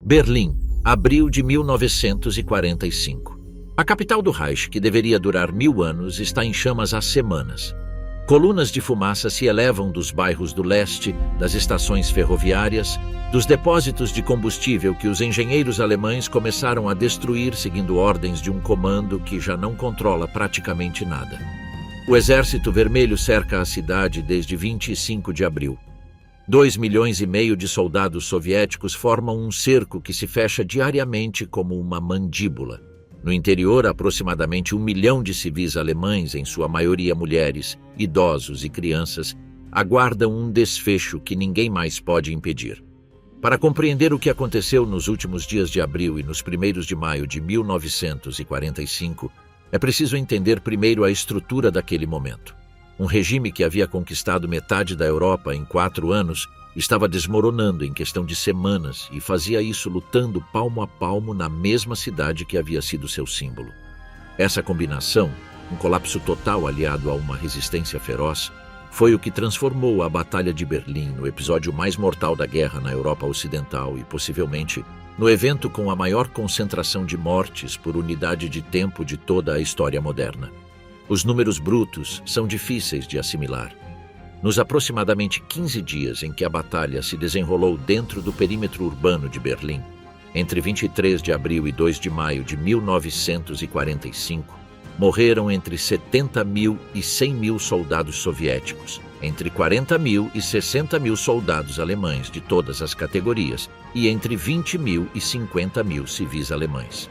Berlim, abril de 1945. A capital do Reich, que deveria durar 1000 anos, está em chamas há semanas. Colunas de fumaça se elevam dos bairros do leste, das estações ferroviárias, dos depósitos de combustível que os engenheiros alemães começaram a destruir seguindo ordens de um comando que já não controla praticamente nada. O Exército Vermelho cerca a cidade desde 25 de abril. 2,5 milhões de soldados soviéticos formam um cerco que se fecha diariamente como uma mandíbula. No interior, aproximadamente 1 milhão de civis alemães, em sua maioria mulheres, idosos e crianças, aguardam um desfecho que ninguém mais pode impedir. Para compreender o que aconteceu nos últimos dias de abril e nos primeiros de maio de 1945, é preciso entender primeiro a estrutura daquele momento. Um regime que havia conquistado metade da Europa em 4 anos estava desmoronando em questão de semanas e fazia isso lutando palmo a palmo na mesma cidade que havia sido seu símbolo. Essa combinação, um colapso total aliado a uma resistência feroz, foi o que transformou a Batalha de Berlim no episódio mais mortal da guerra na Europa Ocidental e, possivelmente, no evento com a maior concentração de mortes por unidade de tempo de toda a história moderna. Os números brutos são difíceis de assimilar. Nos aproximadamente 15 dias em que a batalha se desenrolou dentro do perímetro urbano de Berlim, entre 23 de abril e 2 de maio de 1945, morreram entre 70 mil e 100 mil soldados soviéticos, entre 40 mil e 60 mil soldados alemães de todas as categorias e entre 20 mil e 50 mil civis alemães.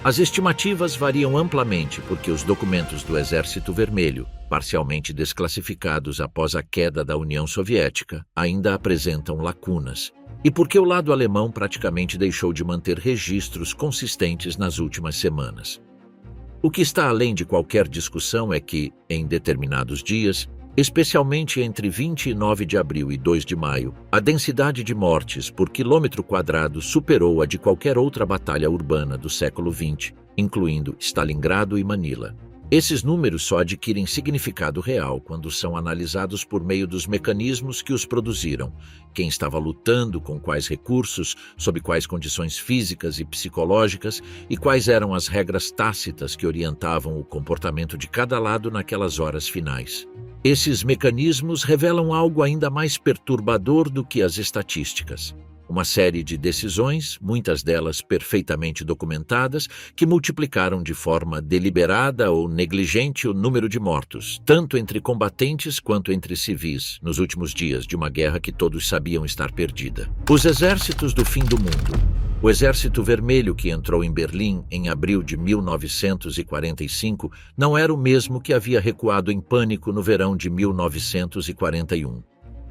As estimativas variam amplamente porque os documentos do Exército Vermelho, parcialmente desclassificados após a queda da União Soviética, ainda apresentam lacunas, e porque o lado alemão praticamente deixou de manter registros consistentes nas últimas semanas. O que está além de qualquer discussão é que, em determinados dias, especialmente entre 29 de abril e 2 de maio, a densidade de mortes por quilômetro quadrado superou a de qualquer outra batalha urbana do século XX, incluindo Stalingrado e Manila. Esses números só adquirem significado real quando são analisados por meio dos mecanismos que os produziram, quem estava lutando, com quais recursos, sob quais condições físicas e psicológicas e quais eram as regras tácitas que orientavam o comportamento de cada lado naquelas horas finais. Esses mecanismos revelam algo ainda mais perturbador do que as estatísticas. Uma série de decisões, muitas delas perfeitamente documentadas, que multiplicaram de forma deliberada ou negligente o número de mortos, tanto entre combatentes quanto entre civis, nos últimos dias de uma guerra que todos sabiam estar perdida. Os exércitos do fim do mundo. O Exército Vermelho que entrou em Berlim em abril de 1945 não era o mesmo que havia recuado em pânico no verão de 1941.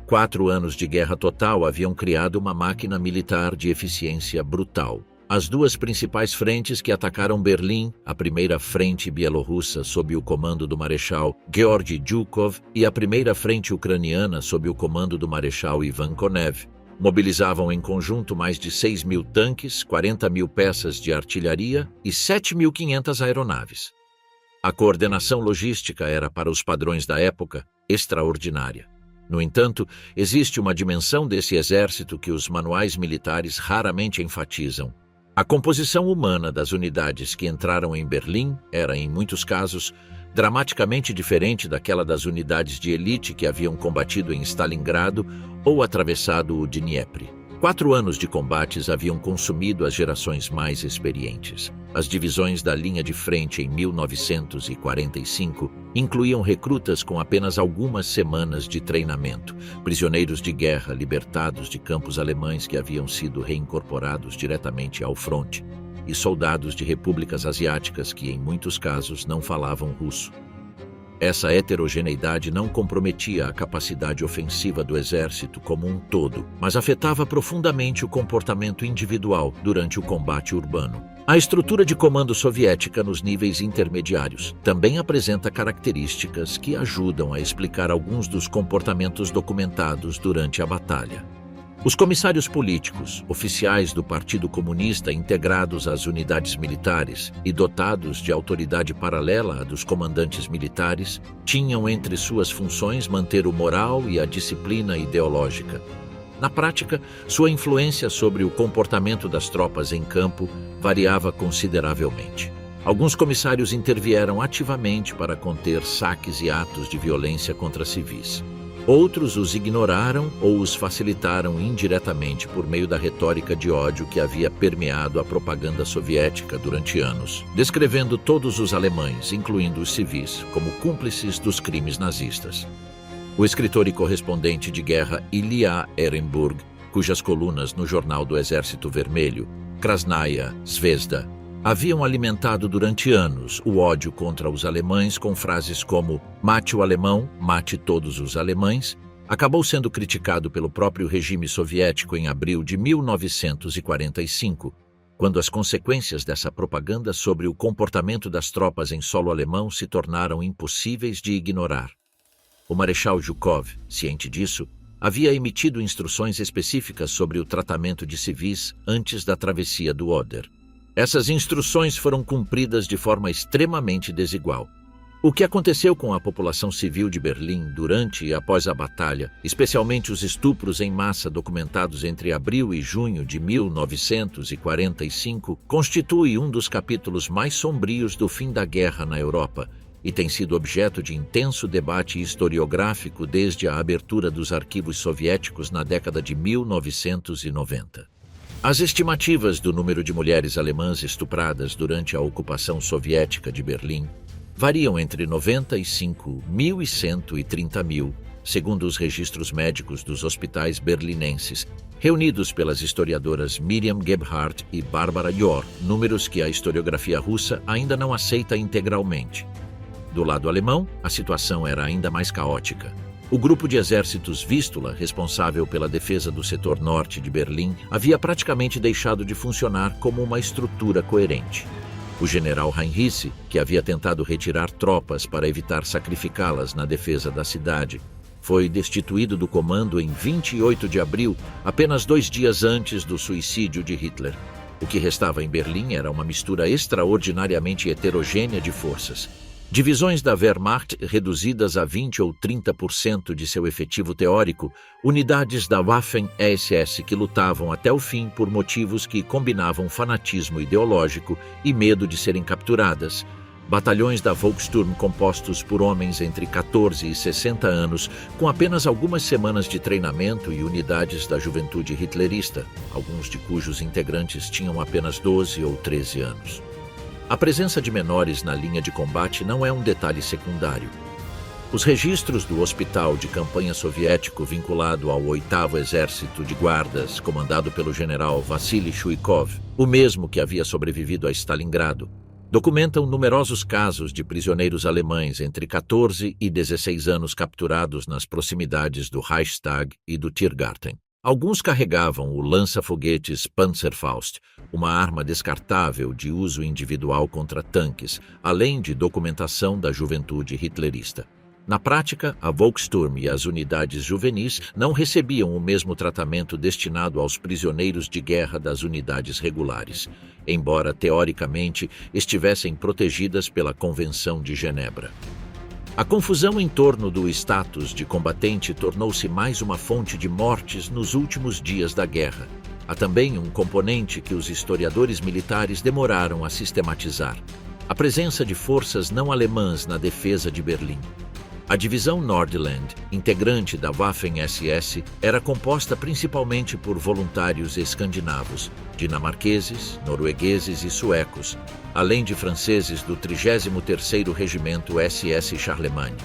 4 anos de guerra total haviam criado uma máquina militar de eficiência brutal. As duas principais frentes que atacaram Berlim, a primeira frente bielorrussa sob o comando do Marechal Georgy Zhukov e a primeira frente ucraniana sob o comando do Marechal Ivan Konev, mobilizavam em conjunto mais de 6 mil tanques, 40 mil peças de artilharia e 7.500 aeronaves. A coordenação logística era, para os padrões da época, extraordinária. No entanto, existe uma dimensão desse exército que os manuais militares raramente enfatizam. A composição humana das unidades que entraram em Berlim era, em muitos casos, dramaticamente diferente daquela das unidades de elite que haviam combatido em Stalingrado ou atravessado o Dniepr. 4 anos de combates haviam consumido as gerações mais experientes. As divisões da linha de frente em 1945 incluíam recrutas com apenas algumas semanas de treinamento, prisioneiros de guerra libertados de campos alemães que haviam sido reincorporados diretamente ao fronte, e soldados de repúblicas asiáticas que, em muitos casos, não falavam russo. Essa heterogeneidade não comprometia a capacidade ofensiva do exército como um todo, mas afetava profundamente o comportamento individual durante o combate urbano. A estrutura de comando soviética nos níveis intermediários também apresenta características que ajudam a explicar alguns dos comportamentos documentados durante a batalha. Os comissários políticos, oficiais do Partido Comunista integrados às unidades militares e dotados de autoridade paralela à dos comandantes militares, tinham entre suas funções manter o moral e a disciplina ideológica. Na prática, sua influência sobre o comportamento das tropas em campo variava consideravelmente. Alguns comissários intervieram ativamente para conter saques e atos de violência contra civis. Outros os ignoraram ou os facilitaram indiretamente por meio da retórica de ódio que havia permeado a propaganda soviética durante anos, descrevendo todos os alemães, incluindo os civis, como cúmplices dos crimes nazistas. O escritor e correspondente de guerra Ilya Ehrenburg, cujas colunas no Jornal do Exército Vermelho, Krasnaya Zvezda, haviam alimentado durante anos o ódio contra os alemães com frases como "mate o alemão, mate todos os alemães", acabou sendo criticado pelo próprio regime soviético em abril de 1945, quando as consequências dessa propaganda sobre o comportamento das tropas em solo alemão se tornaram impossíveis de ignorar. O Marechal Zhukov, ciente disso, havia emitido instruções específicas sobre o tratamento de civis antes da travessia do Oder. Essas instruções foram cumpridas de forma extremamente desigual. O que aconteceu com a população civil de Berlim durante e após a batalha, especialmente os estupros em massa documentados entre abril e junho de 1945, constitui um dos capítulos mais sombrios do fim da guerra na Europa e tem sido objeto de intenso debate historiográfico desde a abertura dos arquivos soviéticos na década de 1990. As estimativas do número de mulheres alemãs estupradas durante a ocupação soviética de Berlim variam entre 95.000 e 130.000, segundo os registros médicos dos hospitais berlinenses, reunidos pelas historiadoras Miriam Gebhardt e Barbara Johr, números que a historiografia russa ainda não aceita integralmente. Do lado alemão, a situação era ainda mais caótica. O grupo de exércitos Vístula, responsável pela defesa do setor norte de Berlim, havia praticamente deixado de funcionar como uma estrutura coerente. O general Heinrich, que havia tentado retirar tropas para evitar sacrificá-las na defesa da cidade, foi destituído do comando em 28 de abril, apenas 2 dias antes do suicídio de Hitler. O que restava em Berlim era uma mistura extraordinariamente heterogênea de forças. Divisões da Wehrmacht reduzidas a 20 ou 30% de seu efetivo teórico, unidades da Waffen-SS que lutavam até o fim por motivos que combinavam fanatismo ideológico e medo de serem capturadas, batalhões da Volkssturm compostos por homens entre 14 e 60 anos, com apenas algumas semanas de treinamento e unidades da juventude hitlerista, alguns de cujos integrantes tinham apenas 12 ou 13 anos. A presença de menores na linha de combate não é um detalhe secundário. Os registros do hospital de campanha soviético vinculado ao 8º Exército de Guardas, comandado pelo general Vassily Chuikov, o mesmo que havia sobrevivido a Stalingrado, documentam numerosos casos de prisioneiros alemães entre 14 e 16 anos capturados nas proximidades do Reichstag e do Tiergarten. Alguns carregavam o lança-foguetes Panzerfaust, uma arma descartável de uso individual contra tanques, além de documentação da juventude hitlerista. Na prática, a Volkssturm e as unidades juvenis não recebiam o mesmo tratamento destinado aos prisioneiros de guerra das unidades regulares, embora teoricamente estivessem protegidas pela Convenção de Genebra. A confusão em torno do status de combatente tornou-se mais uma fonte de mortes nos últimos dias da guerra. Há também um componente que os historiadores militares demoraram a sistematizar: a presença de forças não alemãs na defesa de Berlim. A divisão Nordland, integrante da Waffen-SS, era composta principalmente por voluntários escandinavos, dinamarqueses, noruegueses e suecos, além de franceses do 33º Regimento SS Charlemagne.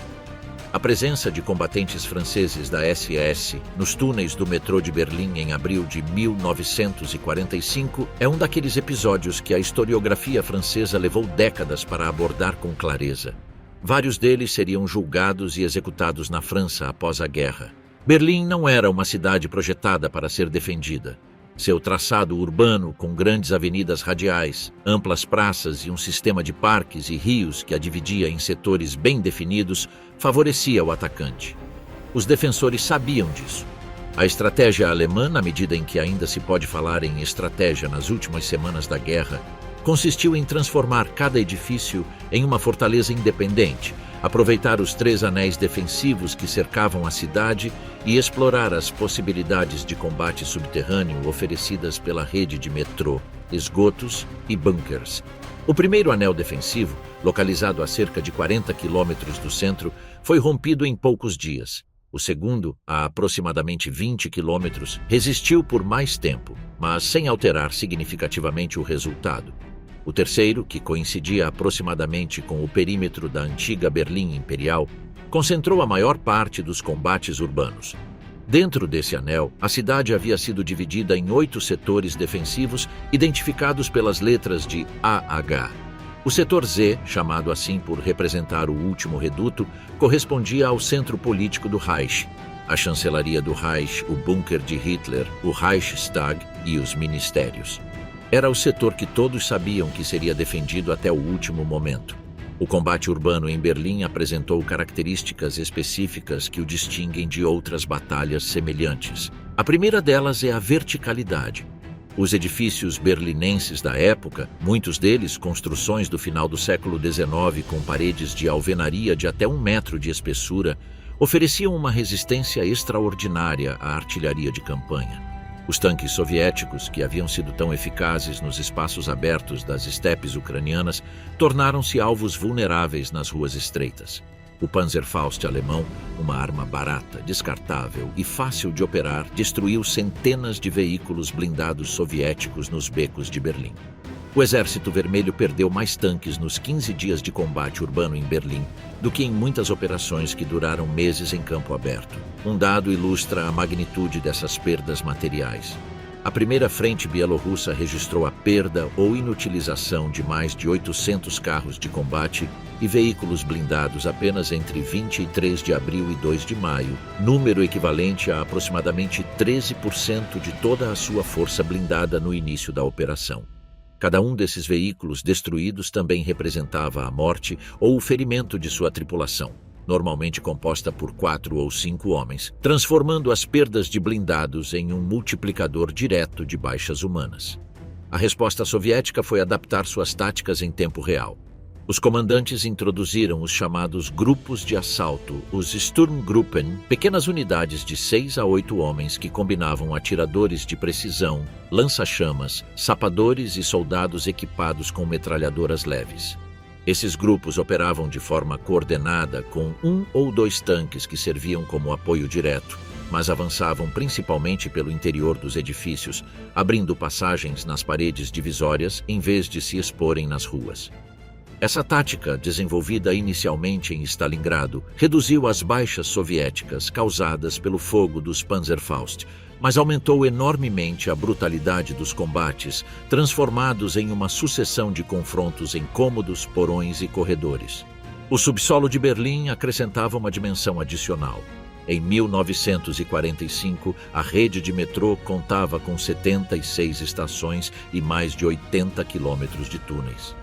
A presença de combatentes franceses da SS nos túneis do metrô de Berlim em abril de 1945 é um daqueles episódios que a historiografia francesa levou décadas para abordar com clareza. Vários deles seriam julgados e executados na França após a guerra. Berlim não era uma cidade projetada para ser defendida. Seu traçado urbano, com grandes avenidas radiais, amplas praças e um sistema de parques e rios que a dividia em setores bem definidos, favorecia o atacante. Os defensores sabiam disso. A estratégia alemã, na medida em que ainda se pode falar em estratégia nas últimas semanas da guerra, consistiu em transformar cada edifício em uma fortaleza independente, aproveitar os 3 anéis defensivos que cercavam a cidade e explorar as possibilidades de combate subterrâneo oferecidas pela rede de metrô, esgotos e bunkers. O primeiro anel defensivo, localizado a cerca de 40 quilômetros do centro, foi rompido em poucos dias. O segundo, a aproximadamente 20 quilômetros, resistiu por mais tempo, mas sem alterar significativamente o resultado. O terceiro, que coincidia aproximadamente com o perímetro da antiga Berlim Imperial, concentrou a maior parte dos combates urbanos. Dentro desse anel, a cidade havia sido dividida em 8 setores defensivos identificados pelas letras de AH. O setor Z, chamado assim por representar o último reduto, correspondia ao centro político do Reich, a chancelaria do Reich, o bunker de Hitler, o Reichstag e os ministérios. Era o setor que todos sabiam que seria defendido até o último momento. O combate urbano em Berlim apresentou características específicas que o distinguem de outras batalhas semelhantes. A primeira delas é a verticalidade. Os edifícios berlinenses da época, muitos deles construções do final do século XIX com paredes de alvenaria de até 1 metro de espessura, ofereciam uma resistência extraordinária à artilharia de campanha. Os tanques soviéticos, que haviam sido tão eficazes nos espaços abertos das estepes ucranianas, tornaram-se alvos vulneráveis nas ruas estreitas. O Panzerfaust alemão, uma arma barata, descartável e fácil de operar, destruiu centenas de veículos blindados soviéticos nos becos de Berlim. O Exército Vermelho perdeu mais tanques nos 15 dias de combate urbano em Berlim do que em muitas operações que duraram meses em campo aberto. Um dado ilustra a magnitude dessas perdas materiais. A primeira frente bielorrussa registrou a perda ou inutilização de mais de 800 carros de combate e veículos blindados apenas entre 23 de abril e 2 de maio, número equivalente a aproximadamente 13% de toda a sua força blindada no início da operação. Cada um desses veículos destruídos também representava a morte ou o ferimento de sua tripulação, normalmente composta por 4 ou 5 homens, transformando as perdas de blindados em um multiplicador direto de baixas humanas. A resposta soviética foi adaptar suas táticas em tempo real. Os comandantes introduziram os chamados grupos de assalto, os Sturmgruppen, pequenas unidades de 6 a 8 homens que combinavam atiradores de precisão, lança-chamas, sapadores e soldados equipados com metralhadoras leves. Esses grupos operavam de forma coordenada com 1 ou 2 tanques que serviam como apoio direto, mas avançavam principalmente pelo interior dos edifícios, abrindo passagens nas paredes divisórias em vez de se exporem nas ruas. Essa tática, desenvolvida inicialmente em Stalingrado, reduziu as baixas soviéticas causadas pelo fogo dos Panzerfaust, mas aumentou enormemente a brutalidade dos combates, transformados em uma sucessão de confrontos em cômodos, porões e corredores. O subsolo de Berlim acrescentava uma dimensão adicional. Em 1945, a rede de metrô contava com 76 estações e mais de 80 quilômetros de túneis.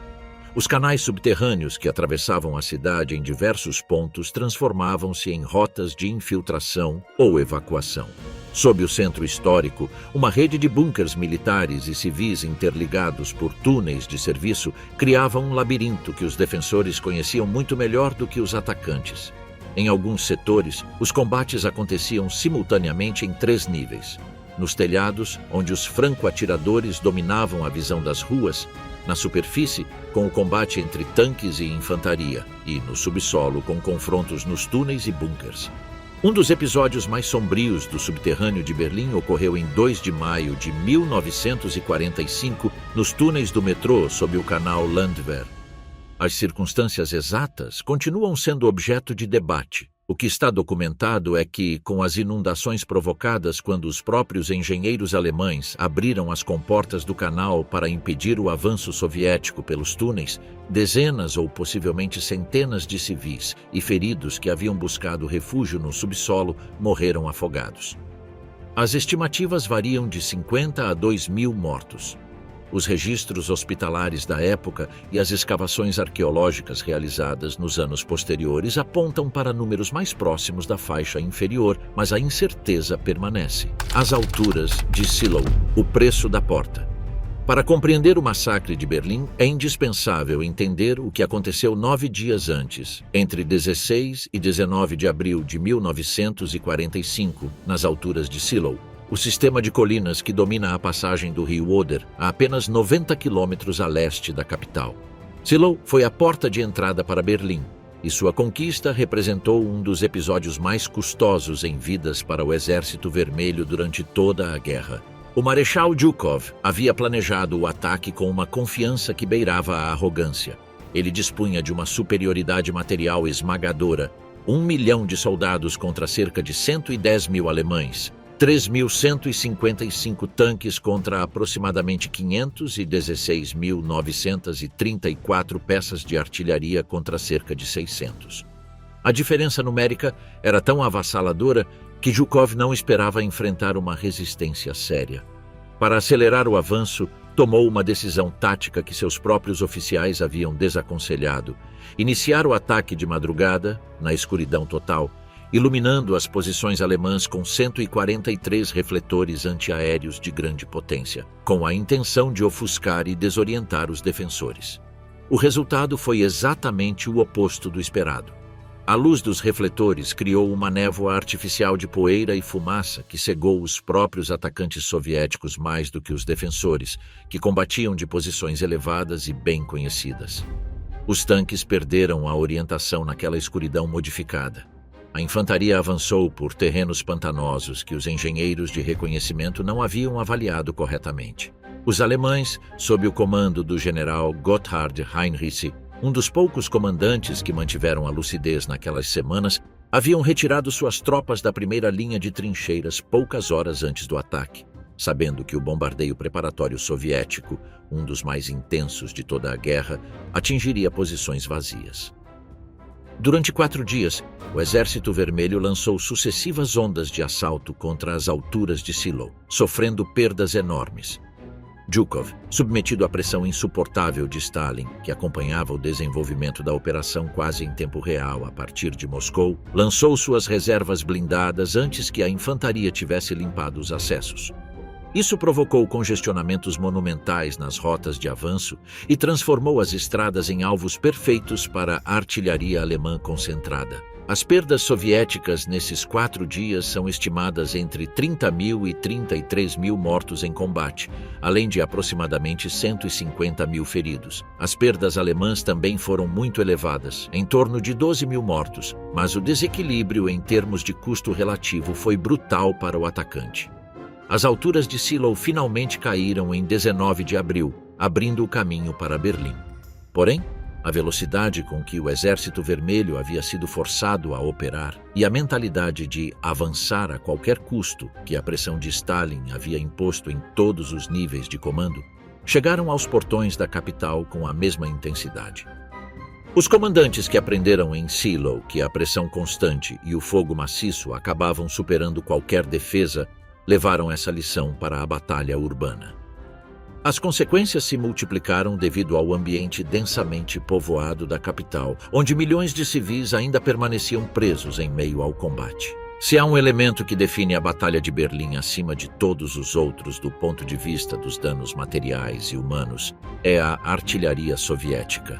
Os canais subterrâneos que atravessavam a cidade em diversos pontos transformavam-se em rotas de infiltração ou evacuação. Sob o centro histórico, uma rede de bunkers militares e civis interligados por túneis de serviço criava um labirinto que os defensores conheciam muito melhor do que os atacantes. Em alguns setores, os combates aconteciam simultaneamente em 3 níveis. Nos telhados, onde os franco-atiradores dominavam a visão das ruas, na superfície, com o combate entre tanques e infantaria, e no subsolo, com confrontos nos túneis e bunkers. Um dos episódios mais sombrios do subterrâneo de Berlim ocorreu em 2 de maio de 1945, nos túneis do metrô sob o canal Landwehr. As circunstâncias exatas continuam sendo objeto de debate. O que está documentado é que, com as inundações provocadas quando os próprios engenheiros alemães abriram as comportas do canal para impedir o avanço soviético pelos túneis, dezenas ou possivelmente centenas de civis e feridos que haviam buscado refúgio no subsolo morreram afogados. As estimativas variam de 50 a 2.000 mortos. Os registros hospitalares da época e as escavações arqueológicas realizadas nos anos posteriores apontam para números mais próximos da faixa inferior, mas a incerteza permanece. As alturas de Silow, o preço da porta. Para compreender o massacre de Berlim, é indispensável entender o que aconteceu 9 dias antes, entre 16 e 19 de abril de 1945, nas alturas de Seelow, o sistema de colinas que domina a passagem do rio Oder, a apenas 90 quilômetros a leste da capital. Seelow foi a porta de entrada para Berlim, e sua conquista representou um dos episódios mais custosos em vidas para o Exército Vermelho durante toda a guerra. O Marechal Zhukov havia planejado o ataque com uma confiança que beirava a arrogância. Ele dispunha de uma superioridade material esmagadora, 1 milhão de soldados contra cerca de 110 mil alemães, 3.155 tanques contra aproximadamente 516.934 peças de artilharia contra cerca de 600. A diferença numérica era tão avassaladora que Zhukov não esperava enfrentar uma resistência séria. Para acelerar o avanço, tomou uma decisão tática que seus próprios oficiais haviam desaconselhado: iniciar o ataque de madrugada, na escuridão total, iluminando as posições alemãs com 143 refletores antiaéreos de grande potência, com a intenção de ofuscar e desorientar os defensores. O resultado foi exatamente o oposto do esperado. A luz dos refletores criou uma névoa artificial de poeira e fumaça que cegou os próprios atacantes soviéticos mais do que os defensores, que combatiam de posições elevadas e bem conhecidas. Os tanques perderam a orientação naquela escuridão modificada. A infantaria avançou por terrenos pantanosos que os engenheiros de reconhecimento não haviam avaliado corretamente. Os alemães, sob o comando do general Gotthard Heinrich, um dos poucos comandantes que mantiveram a lucidez naquelas semanas, haviam retirado suas tropas da primeira linha de trincheiras poucas horas antes do ataque, sabendo que o bombardeio preparatório soviético, um dos mais intensos de toda a guerra, atingiria posições vazias. Durante 4 dias, o Exército Vermelho lançou sucessivas ondas de assalto contra as alturas de Seelow, sofrendo perdas enormes. Zhukov, submetido à pressão insuportável de Stalin, que acompanhava o desenvolvimento da operação quase em tempo real a partir de Moscou, lançou suas reservas blindadas antes que a infantaria tivesse limpado os acessos. Isso provocou congestionamentos monumentais nas rotas de avanço e transformou as estradas em alvos perfeitos para a artilharia alemã concentrada. As perdas soviéticas nesses 4 dias são estimadas entre 30 mil e 33 mil mortos em combate, além de aproximadamente 150 mil feridos. As perdas alemãs também foram muito elevadas, em torno de 12 mil mortos, mas o desequilíbrio em termos de custo relativo foi brutal para o atacante. As alturas de Seelow finalmente caíram em 19 de abril, abrindo o caminho para Berlim. Porém, a velocidade com que o Exército Vermelho havia sido forçado a operar e a mentalidade de avançar a qualquer custo que a pressão de Stalin havia imposto em todos os níveis de comando, chegaram aos portões da capital com a mesma intensidade. Os comandantes que aprenderam em Seelow que a pressão constante e o fogo maciço acabavam superando qualquer defesa levaram essa lição para a batalha urbana. As consequências se multiplicaram devido ao ambiente densamente povoado da capital, onde milhões de civis ainda permaneciam presos em meio ao combate. Se há um elemento que define a Batalha de Berlim acima de todos os outros do ponto de vista dos danos materiais e humanos, é a artilharia soviética.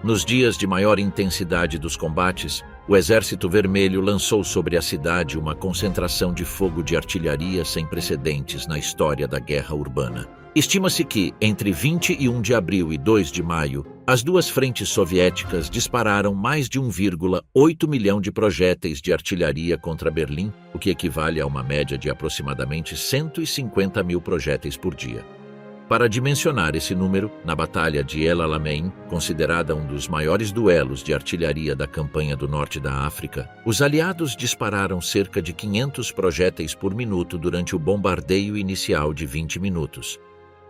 Nos dias de maior intensidade dos combates, o Exército Vermelho lançou sobre a cidade uma concentração de fogo de artilharia sem precedentes na história da guerra urbana. Estima-se que, entre 21 de abril e 2 de maio, as duas frentes soviéticas dispararam mais de 1,8 milhão de projéteis de artilharia contra Berlim, o que equivale a uma média de aproximadamente 150 mil projéteis por dia. Para dimensionar esse número, na Batalha de El Alamein, considerada um dos maiores duelos de artilharia da campanha do norte da África, os aliados dispararam cerca de 500 projéteis por minuto durante o bombardeio inicial de 20 minutos.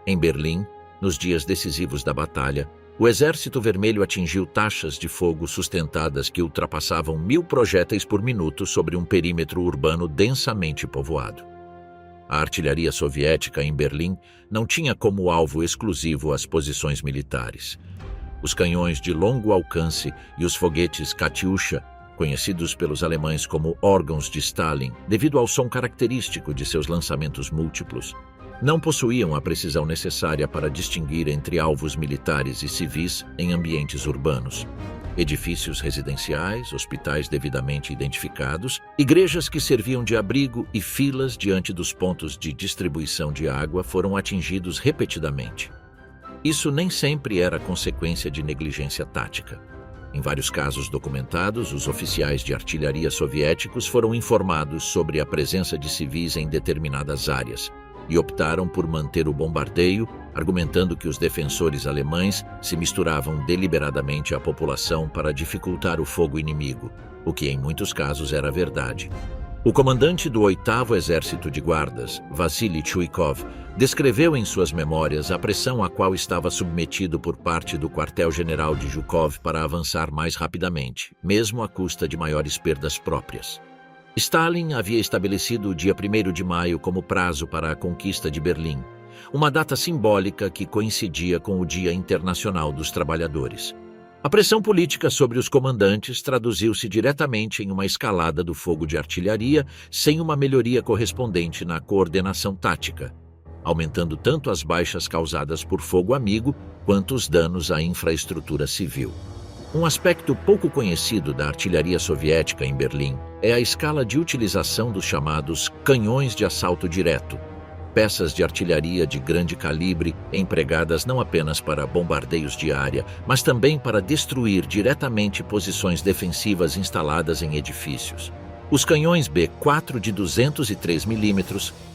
Em Berlim, nos dias decisivos da batalha, o Exército Vermelho atingiu taxas de fogo sustentadas que ultrapassavam 1000 projéteis por minuto sobre um perímetro urbano densamente povoado. A artilharia soviética em Berlim não tinha como alvo exclusivo as posições militares. Os canhões de longo alcance e os foguetes Katyusha, conhecidos pelos alemães como órgãos de Stalin, devido ao som característico de seus lançamentos múltiplos, não possuíam a precisão necessária para distinguir entre alvos militares e civis em ambientes urbanos. Edifícios residenciais, hospitais devidamente identificados, igrejas que serviam de abrigo e filas diante dos pontos de distribuição de água foram atingidos repetidamente. Isso nem sempre era consequência de negligência tática. Em vários casos documentados, os oficiais de artilharia soviéticos foram informados sobre a presença de civis em determinadas áreas e optaram por manter o bombardeio, argumentando que os defensores alemães se misturavam deliberadamente à população para dificultar o fogo inimigo, o que em muitos casos era verdade. O comandante do 8º Exército de Guardas, Vassily Chuikov, descreveu em suas memórias a pressão a qual estava submetido por parte do quartel-general de Zhukov para avançar mais rapidamente, mesmo à custa de maiores perdas próprias. Stalin havia estabelecido o dia 1º de maio como prazo para a conquista de Berlim, uma data simbólica que coincidia com o Dia Internacional dos Trabalhadores. A pressão política sobre os comandantes traduziu-se diretamente em uma escalada do fogo de artilharia sem uma melhoria correspondente na coordenação tática, aumentando tanto as baixas causadas por fogo amigo quanto os danos à infraestrutura civil. Um aspecto pouco conhecido da artilharia soviética em Berlim é a escala de utilização dos chamados canhões de assalto direto, peças de artilharia de grande calibre empregadas não apenas para bombardeios de área, mas também para destruir diretamente posições defensivas instaladas em edifícios. Os canhões B4 de 203 mm,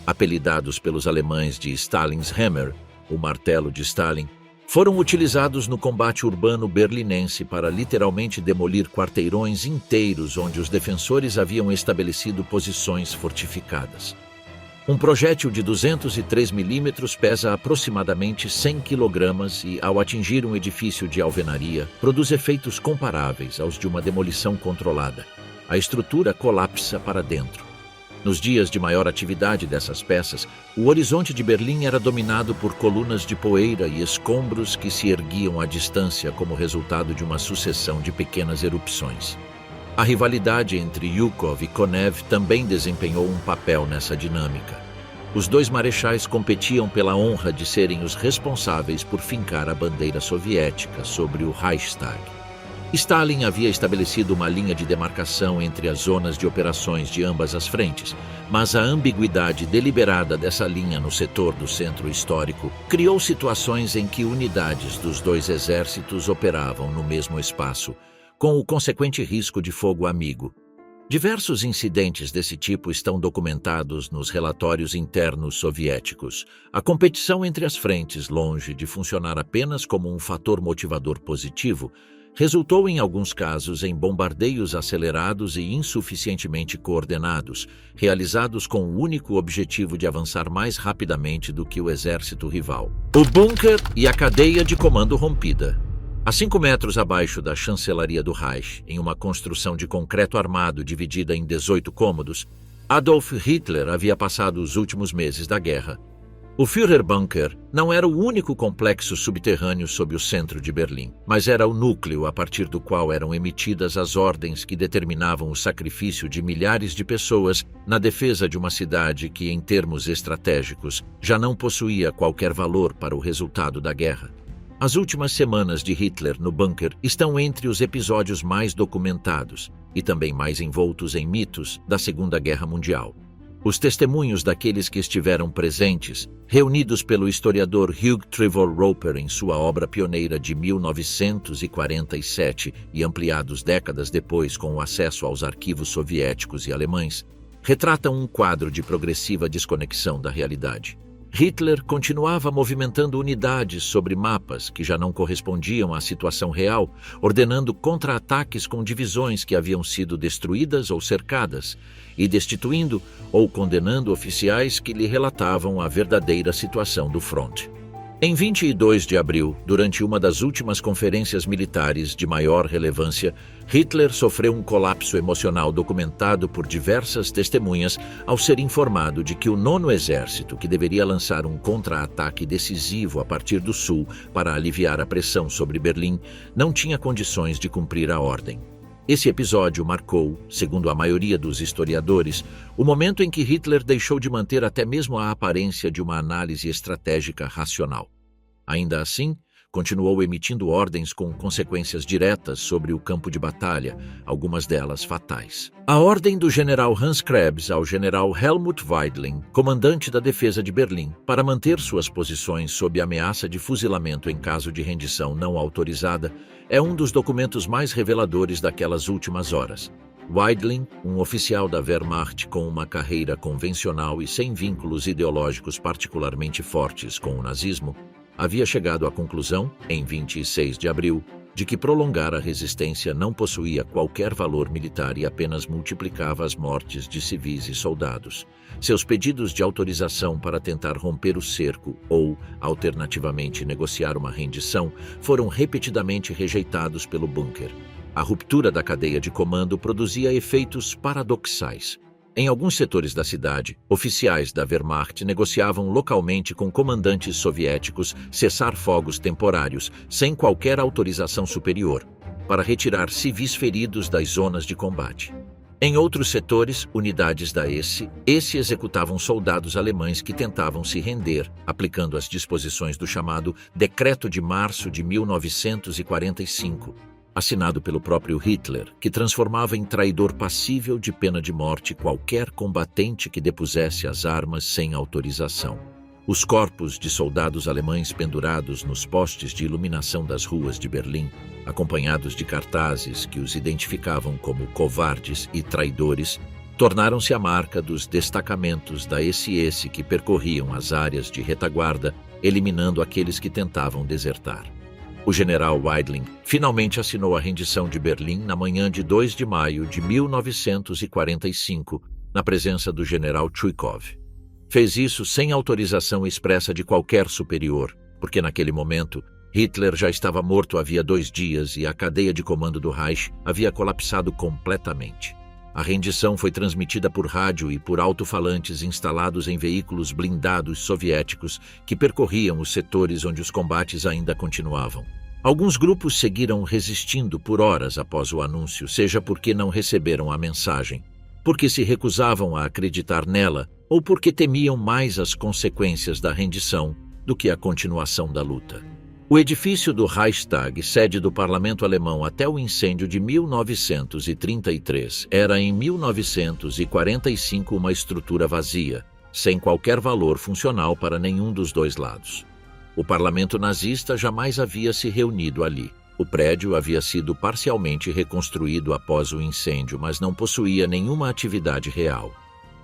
apelidados pelos alemães de Stalin's Hammer, o martelo de Stalin, foram utilizados no combate urbano berlinense para literalmente demolir quarteirões inteiros onde os defensores haviam estabelecido posições fortificadas. Um projétil de 203 mm pesa aproximadamente 100 kg e, ao atingir um edifício de alvenaria, produz efeitos comparáveis aos de uma demolição controlada. A estrutura colapsa para dentro. Nos dias de maior atividade dessas peças, o horizonte de Berlim era dominado por colunas de poeira e escombros que se erguiam à distância como resultado de uma sucessão de pequenas erupções. A rivalidade entre Zhukov e Konev também desempenhou um papel nessa dinâmica. Os dois marechais competiam pela honra de serem os responsáveis por fincar a bandeira soviética sobre o Reichstag. Stalin havia estabelecido uma linha de demarcação entre as zonas de operações de ambas as frentes, mas a ambiguidade deliberada dessa linha no setor do centro histórico criou situações em que unidades dos dois exércitos operavam no mesmo espaço, com o consequente risco de fogo amigo. Diversos incidentes desse tipo estão documentados nos relatórios internos soviéticos. A competição entre as frentes, longe de funcionar apenas como um fator motivador positivo, resultou em alguns casos em bombardeios acelerados e insuficientemente coordenados, realizados com o único objetivo de avançar mais rapidamente do que o exército rival. O bunker e a cadeia de comando rompida. A 5 metros abaixo da chancelaria do Reich, em uma construção de concreto armado dividida em 18 cômodos, Adolf Hitler havia passado os últimos meses da guerra. O Führerbunker não era o único complexo subterrâneo sob o centro de Berlim, mas era o núcleo a partir do qual eram emitidas as ordens que determinavam o sacrifício de milhares de pessoas na defesa de uma cidade que, em termos estratégicos, já não possuía qualquer valor para o resultado da guerra. As últimas semanas de Hitler no bunker estão entre os episódios mais documentados e também mais envoltos em mitos da Segunda Guerra Mundial. Os testemunhos daqueles que estiveram presentes, reunidos pelo historiador Hugh Trevor Roper em sua obra pioneira de 1947 e ampliados décadas depois com o acesso aos arquivos soviéticos e alemães, retratam um quadro de progressiva desconexão da realidade. Hitler continuava movimentando unidades sobre mapas que já não correspondiam à situação real, ordenando contra-ataques com divisões que haviam sido destruídas ou cercadas, e destituindo ou condenando oficiais que lhe relatavam a verdadeira situação do fronte. Em 22 de abril, durante uma das últimas conferências militares de maior relevância, Hitler sofreu um colapso emocional documentado por diversas testemunhas ao ser informado de que o 9º Exército, que deveria lançar um contra-ataque decisivo a partir do sul para aliviar a pressão sobre Berlim, não tinha condições de cumprir a ordem. Esse episódio marcou, segundo a maioria dos historiadores, o momento em que Hitler deixou de manter até mesmo a aparência de uma análise estratégica racional. Ainda assim, continuou emitindo ordens com consequências diretas sobre o campo de batalha, algumas delas fatais. A ordem do general Hans Krebs ao general Helmut Weidling, comandante da defesa de Berlim, para manter suas posições sob ameaça de fuzilamento em caso de rendição não autorizada, é um dos documentos mais reveladores daquelas últimas horas. Weidling, um oficial da Wehrmacht com uma carreira convencional e sem vínculos ideológicos particularmente fortes com o nazismo, havia chegado à conclusão, em 26 de abril, de que prolongar a resistência não possuía qualquer valor militar e apenas multiplicava as mortes de civis e soldados. Seus pedidos de autorização para tentar romper o cerco ou, alternativamente, negociar uma rendição foram repetidamente rejeitados pelo bunker. A ruptura da cadeia de comando produzia efeitos paradoxais. Em alguns setores da cidade, oficiais da Wehrmacht negociavam localmente com comandantes soviéticos cessar-fogos temporários, sem qualquer autorização superior, para retirar civis feridos das zonas de combate. Em outros setores, unidades da esse executavam soldados alemães que tentavam se render, aplicando as disposições do chamado Decreto de Março de 1945, assinado pelo próprio Hitler, que transformava em traidor passível de pena de morte qualquer combatente que depusesse as armas sem autorização. Os corpos de soldados alemães pendurados nos postes de iluminação das ruas de Berlim, acompanhados de cartazes que os identificavam como covardes e traidores, tornaram-se a marca dos destacamentos da SS que percorriam as áreas de retaguarda, eliminando aqueles que tentavam desertar. O general Weidling finalmente assinou a rendição de Berlim na manhã de 2 de maio de 1945, na presença do general Chuikov. Fez isso sem autorização expressa de qualquer superior, porque naquele momento Hitler já estava morto havia 2 dias e a cadeia de comando do Reich havia colapsado completamente. A rendição foi transmitida por rádio e por alto-falantes instalados em veículos blindados soviéticos que percorriam os setores onde os combates ainda continuavam. Alguns grupos seguiram resistindo por horas após o anúncio, seja porque não receberam a mensagem, porque se recusavam a acreditar nela ou porque temiam mais as consequências da rendição do que a continuação da luta. O edifício do Reichstag, sede do parlamento alemão até o incêndio de 1933, era em 1945 uma estrutura vazia, sem qualquer valor funcional para nenhum dos dois lados. O parlamento nazista jamais havia se reunido ali. O prédio havia sido parcialmente reconstruído após o incêndio, mas não possuía nenhuma atividade real.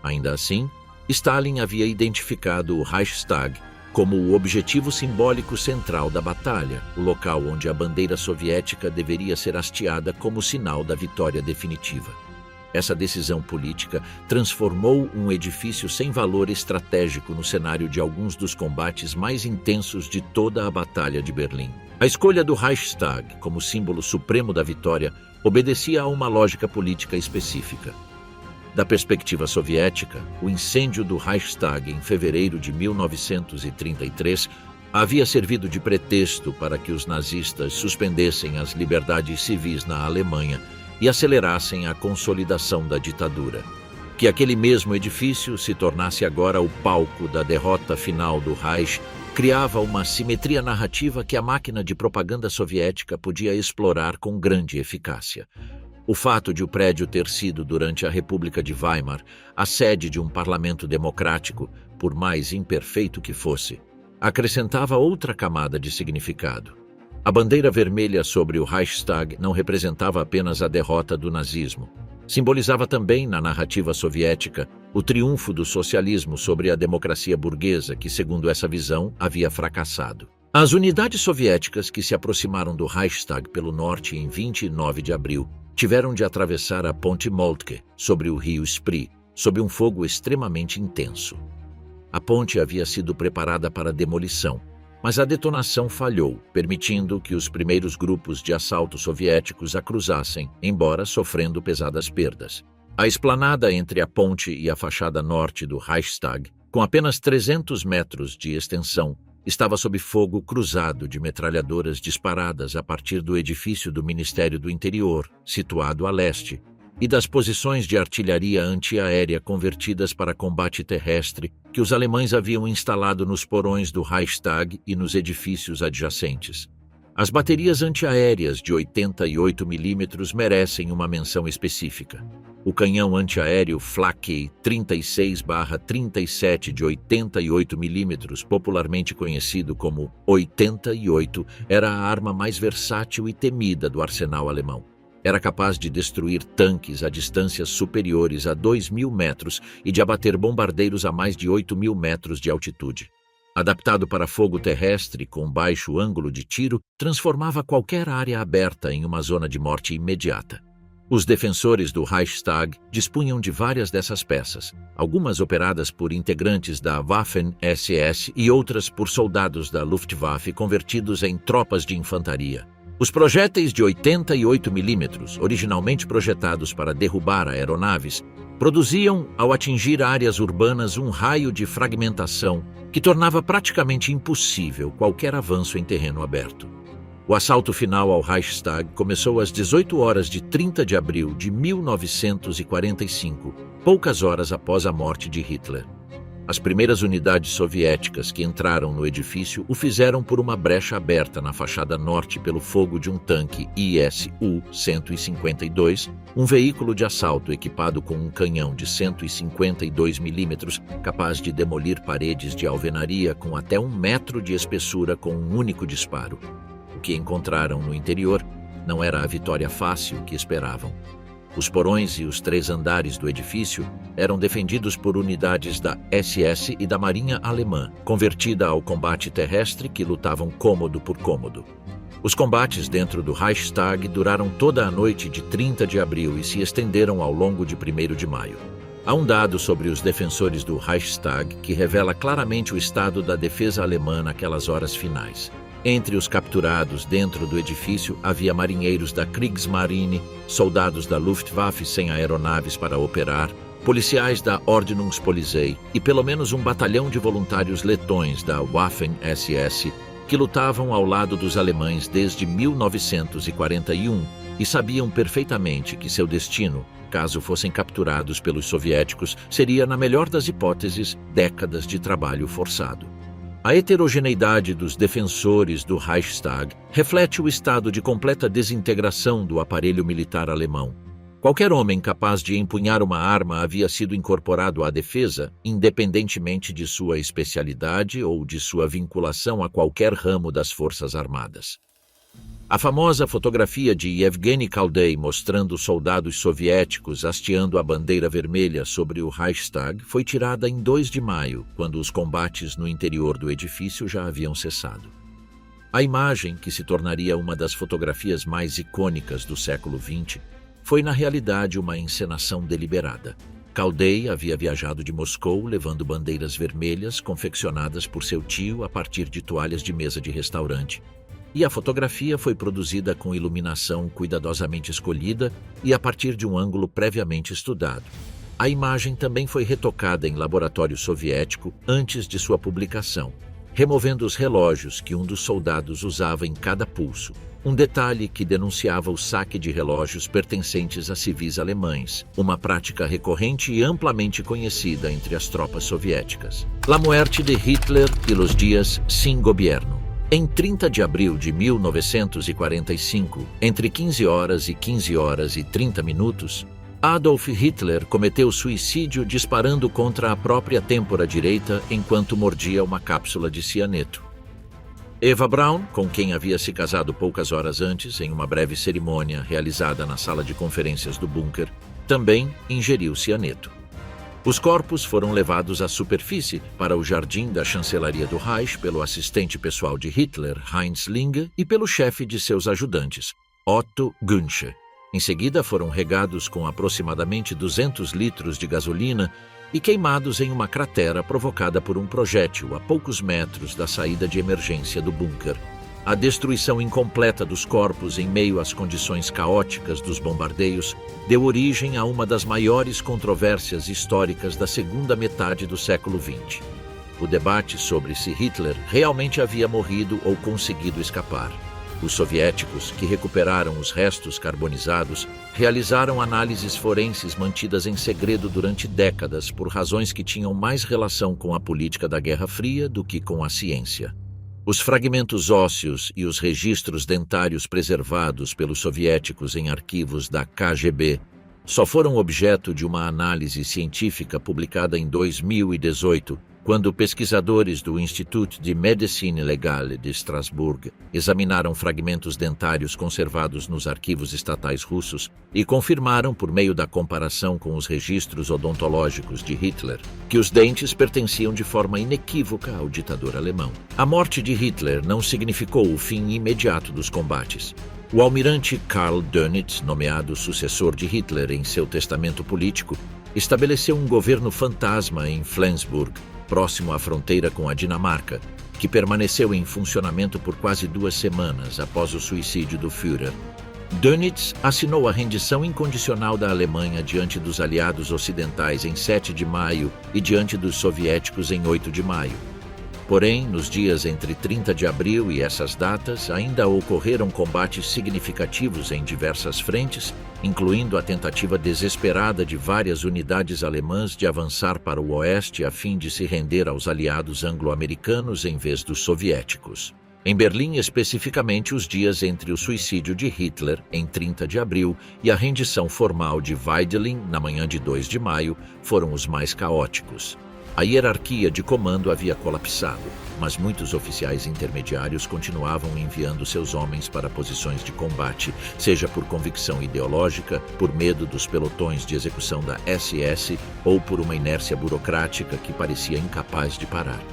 Ainda assim, Stalin havia identificado o Reichstag como o objetivo simbólico central da batalha, o local onde a bandeira soviética deveria ser hasteada como sinal da vitória definitiva. Essa decisão política transformou um edifício sem valor estratégico no cenário de alguns dos combates mais intensos de toda a Batalha de Berlim. A escolha do Reichstag como símbolo supremo da vitória obedecia a uma lógica política específica. Da perspectiva soviética, o incêndio do Reichstag em fevereiro de 1933 havia servido de pretexto para que os nazistas suspendessem as liberdades civis na Alemanha e acelerassem a consolidação da ditadura. Que aquele mesmo edifício se tornasse agora o palco da derrota final do Reich criava uma simetria narrativa que a máquina de propaganda soviética podia explorar com grande eficácia. O fato de o prédio ter sido, durante a República de Weimar, a sede de um parlamento democrático, por mais imperfeito que fosse, acrescentava outra camada de significado. A bandeira vermelha sobre o Reichstag não representava apenas a derrota do nazismo. Simbolizava também, na narrativa soviética, o triunfo do socialismo sobre a democracia burguesa que, segundo essa visão, havia fracassado. As unidades soviéticas que se aproximaram do Reichstag pelo norte em 29 de abril tiveram de atravessar a Ponte Moltke sobre o rio Spree, sob um fogo extremamente intenso. A ponte havia sido preparada para demolição, mas a detonação falhou, permitindo que os primeiros grupos de assalto soviéticos a cruzassem, embora sofrendo pesadas perdas. A esplanada entre a ponte e a fachada norte do Reichstag, com apenas 300 metros de extensão, estava sob fogo cruzado de metralhadoras disparadas a partir do edifício do Ministério do Interior, situado a leste, e das posições de artilharia antiaérea convertidas para combate terrestre que os alemães haviam instalado nos porões do Reichstag e nos edifícios adjacentes. As baterias antiaéreas de 88 mm merecem uma menção específica. O canhão antiaéreo Flak 36/37 de 88 mm, popularmente conhecido como 88, era a arma mais versátil e temida do arsenal alemão. Era capaz de destruir tanques a distâncias superiores a 2.000 metros e de abater bombardeiros a mais de 8.000 metros de altitude. Adaptado para fogo terrestre com baixo ângulo de tiro, transformava qualquer área aberta em uma zona de morte imediata. Os defensores do Reichstag dispunham de várias dessas peças, algumas operadas por integrantes da Waffen-SS e outras por soldados da Luftwaffe convertidos em tropas de infantaria. Os projéteis de 88 mm, originalmente projetados para derrubar aeronaves, produziam, ao atingir áreas urbanas, um raio de fragmentação que tornava praticamente impossível qualquer avanço em terreno aberto. O assalto final ao Reichstag começou às 18 horas de 30 de abril de 1945, poucas horas após a morte de Hitler. As primeiras unidades soviéticas que entraram no edifício o fizeram por uma brecha aberta na fachada norte pelo fogo de um tanque ISU-152, um veículo de assalto equipado com um canhão de 152 mm, capaz de demolir paredes de alvenaria com até 1 metro de espessura com um único disparo. O que encontraram no interior não era a vitória fácil que esperavam. Os porões e os 3 andares do edifício eram defendidos por unidades da SS e da Marinha Alemã, convertida ao combate terrestre, que lutavam cômodo por cômodo. Os combates dentro do Reichstag duraram toda a noite de 30 de abril e se estenderam ao longo de 1º de maio. Há um dado sobre os defensores do Reichstag que revela claramente o estado da defesa alemã naquelas horas finais. Entre os capturados dentro do edifício havia marinheiros da Kriegsmarine, soldados da Luftwaffe sem aeronaves para operar, policiais da Ordnungspolizei e pelo menos um batalhão de voluntários letões da Waffen-SS que lutavam ao lado dos alemães desde 1941 e sabiam perfeitamente que seu destino, caso fossem capturados pelos soviéticos, seria, na melhor das hipóteses, décadas de trabalho forçado. A heterogeneidade dos defensores do Reichstag reflete o estado de completa desintegração do aparelho militar alemão. Qualquer homem capaz de empunhar uma arma havia sido incorporado à defesa, independentemente de sua especialidade ou de sua vinculação a qualquer ramo das Forças Armadas. A famosa fotografia de Yevgeny Kaldei mostrando soldados soviéticos hasteando a bandeira vermelha sobre o Reichstag foi tirada em 2 de maio, quando os combates no interior do edifício já haviam cessado. A imagem, que se tornaria uma das fotografias mais icônicas do século XX, foi na realidade uma encenação deliberada. Kaldei havia viajado de Moscou levando bandeiras vermelhas confeccionadas por seu tio a partir de toalhas de mesa de restaurante. E a fotografia foi produzida com iluminação cuidadosamente escolhida e a partir de um ângulo previamente estudado. A imagem também foi retocada em laboratório soviético antes de sua publicação, removendo os relógios que um dos soldados usava em cada pulso, um detalhe que denunciava o saque de relógios pertencentes a civis alemães, uma prática recorrente e amplamente conhecida entre as tropas soviéticas. La muerte de Hitler y los días sin gobierno. Em 30 de abril de 1945, entre 15 horas e 15 horas e 30 minutos, Adolf Hitler cometeu suicídio disparando contra a própria têmpora direita enquanto mordia uma cápsula de cianeto. Eva Braun, com quem havia se casado poucas horas antes, em uma breve cerimônia realizada na sala de conferências do bunker, também ingeriu cianeto. Os corpos foram levados à superfície para o jardim da chancelaria do Reich pelo assistente pessoal de Hitler, Heinz Linge, e pelo chefe de seus ajudantes, Otto Günsche. Em seguida foram regados com aproximadamente 200 litros de gasolina e queimados em uma cratera provocada por um projétil a poucos metros da saída de emergência do bunker. A destruição incompleta dos corpos em meio às condições caóticas dos bombardeios deu origem a uma das maiores controvérsias históricas da segunda metade do século XX. o debate sobre se Hitler realmente havia morrido ou conseguido escapar. Os soviéticos, que recuperaram os restos carbonizados, realizaram análises forenses mantidas em segredo durante décadas por razões que tinham mais relação com a política da Guerra Fria do que com a ciência. Os fragmentos ósseos e os registros dentários preservados pelos soviéticos em arquivos da KGB só foram objeto de uma análise científica publicada em 2018, quando pesquisadores do Institut de Médecine Légale de Estrasburgo examinaram fragmentos dentários conservados nos arquivos estatais russos e confirmaram, por meio da comparação com os registros odontológicos de Hitler, que os dentes pertenciam de forma inequívoca ao ditador alemão. A morte de Hitler não significou o fim imediato dos combates. O almirante Karl Dönitz, nomeado sucessor de Hitler em seu testamento político, estabeleceu um governo fantasma em Flensburg, próximo à fronteira com a Dinamarca, que permaneceu em funcionamento por quase 2 semanas após o suicídio do Führer. Dönitz assinou a rendição incondicional da Alemanha diante dos aliados ocidentais em 7 de maio e diante dos soviéticos em 8 de maio. Porém, nos dias entre 30 de abril e essas datas, ainda ocorreram combates significativos em diversas frentes, incluindo a tentativa desesperada de várias unidades alemãs de avançar para o oeste a fim de se render aos aliados anglo-americanos em vez dos soviéticos. Em Berlim, especificamente, os dias entre o suicídio de Hitler, em 30 de abril, e a rendição formal de Weidling, na manhã de 2 de maio, foram os mais caóticos. A hierarquia de comando havia colapsado, mas muitos oficiais intermediários continuavam enviando seus homens para posições de combate, seja por convicção ideológica, por medo dos pelotões de execução da SS ou por uma inércia burocrática que parecia incapaz de parar.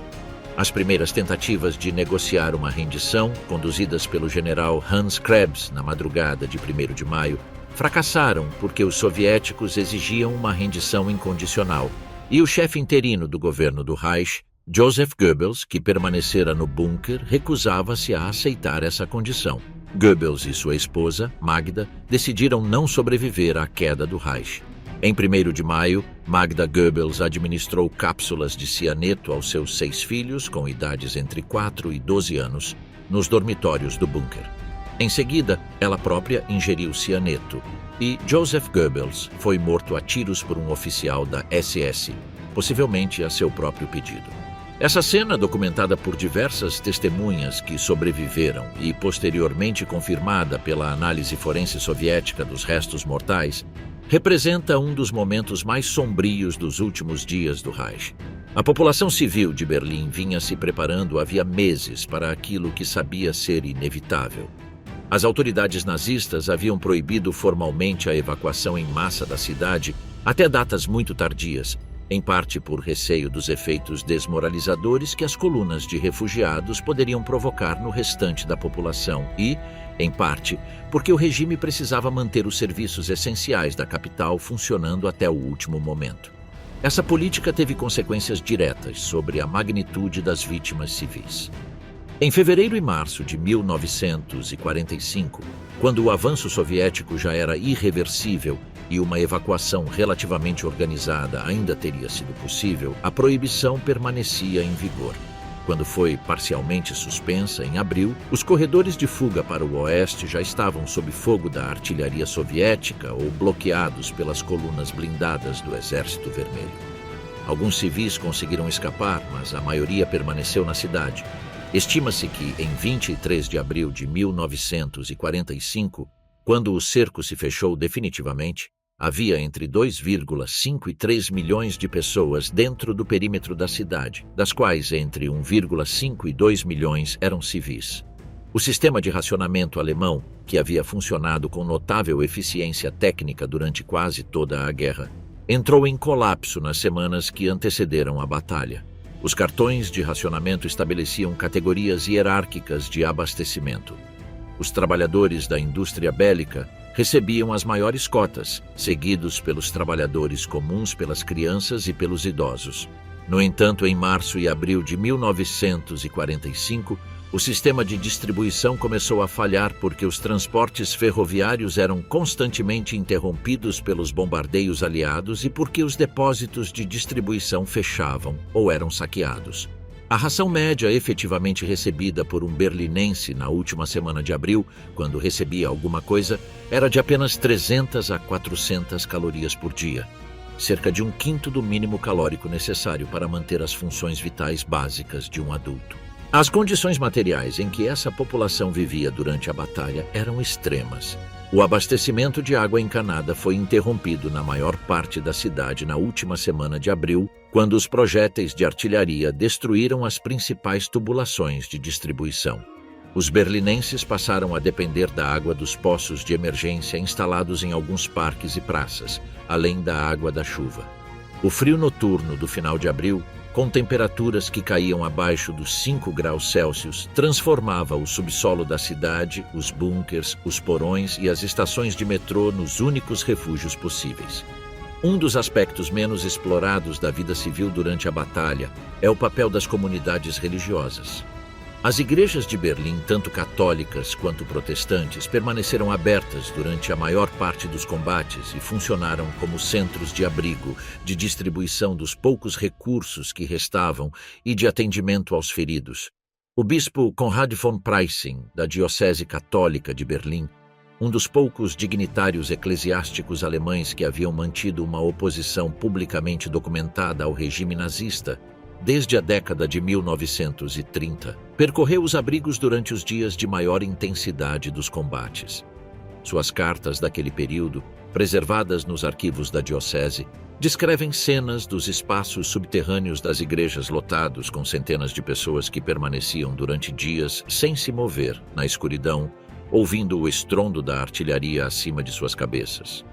As primeiras tentativas de negociar uma rendição, conduzidas pelo general Hans Krebs na madrugada de 1º de maio, fracassaram porque os soviéticos exigiam uma rendição incondicional. E o chefe interino do governo do Reich, Joseph Goebbels, que permanecera no bunker, recusava-se a aceitar essa condição. Goebbels e sua esposa, Magda, decidiram não sobreviver à queda do Reich. Em 1º de maio, Magda Goebbels administrou cápsulas de cianeto aos seus 6 filhos, com idades entre 4 e 12 anos, nos dormitórios do bunker. Em seguida, ela própria ingeriu cianeto, e Joseph Goebbels foi morto a tiros por um oficial da SS, possivelmente a seu próprio pedido. Essa cena, documentada por diversas testemunhas que sobreviveram e posteriormente confirmada pela análise forense soviética dos restos mortais, representa um dos momentos mais sombrios dos últimos dias do Reich. A população civil de Berlim vinha se preparando havia meses para aquilo que sabia ser inevitável. As autoridades nazistas haviam proibido formalmente a evacuação em massa da cidade até datas muito tardias, em parte por receio dos efeitos desmoralizadores que as colunas de refugiados poderiam provocar no restante da população e, em parte, porque o regime precisava manter os serviços essenciais da capital funcionando até o último momento. Essa política teve consequências diretas sobre a magnitude das vítimas civis. Em fevereiro e março de 1945, quando o avanço soviético já era irreversível e uma evacuação relativamente organizada ainda teria sido possível, a proibição permanecia em vigor. Quando foi parcialmente suspensa em abril, os corredores de fuga para o oeste já estavam sob fogo da artilharia soviética ou bloqueados pelas colunas blindadas do Exército Vermelho. Alguns civis conseguiram escapar, mas a maioria permaneceu na cidade. Estima-se que, em 23 de abril de 1945, quando o cerco se fechou definitivamente, havia entre 2,5 e 3 milhões de pessoas dentro do perímetro da cidade, das quais entre 1,5 e 2 milhões eram civis. O sistema de racionamento alemão, que havia funcionado com notável eficiência técnica durante quase toda a guerra, entrou em colapso nas semanas que antecederam a batalha. Os cartões de racionamento estabeleciam categorias hierárquicas de abastecimento. Os trabalhadores da indústria bélica recebiam as maiores cotas, seguidos pelos trabalhadores comuns, pelas crianças e pelos idosos. No entanto, em março e abril de 1945, O sistema de distribuição começou a falhar porque os transportes ferroviários eram constantemente interrompidos pelos bombardeios aliados e porque os depósitos de distribuição fechavam ou eram saqueados. A ração média efetivamente recebida por um berlinense na última semana de abril, quando recebia alguma coisa, era de apenas 300 a 400 calorias por dia, cerca de um quinto do mínimo calórico necessário para manter as funções vitais básicas de um adulto. As condições materiais em que essa população vivia durante a batalha eram extremas. O abastecimento de água encanada foi interrompido na maior parte da cidade na última semana de abril, quando os projéteis de artilharia destruíram as principais tubulações de distribuição. Os berlinenses passaram a depender da água dos poços de emergência instalados em alguns parques e praças, além da água da chuva. O frio noturno do final de abril, com temperaturas que caíam abaixo dos 5 graus Celsius, transformava o subsolo da cidade, os bunkers, os porões e as estações de metrô nos únicos refúgios possíveis. Um dos aspectos menos explorados da vida civil durante a batalha é o papel das comunidades religiosas. As igrejas de Berlim, tanto católicas quanto protestantes, permaneceram abertas durante a maior parte dos combates e funcionaram como centros de abrigo, de distribuição dos poucos recursos que restavam e de atendimento aos feridos. O bispo Konrad von Preissing, da Diocese Católica de Berlim, um dos poucos dignitários eclesiásticos alemães que haviam mantido uma oposição publicamente documentada ao regime nazista, desde a década de 1930, percorreu os abrigos durante os dias de maior intensidade dos combates. Suas cartas daquele período, preservadas nos arquivos da diocese, descrevem cenas dos espaços subterrâneos das igrejas lotados com centenas de pessoas que permaneciam durante dias sem se mover, na escuridão, ouvindo o estrondo da artilharia acima de suas cabeças.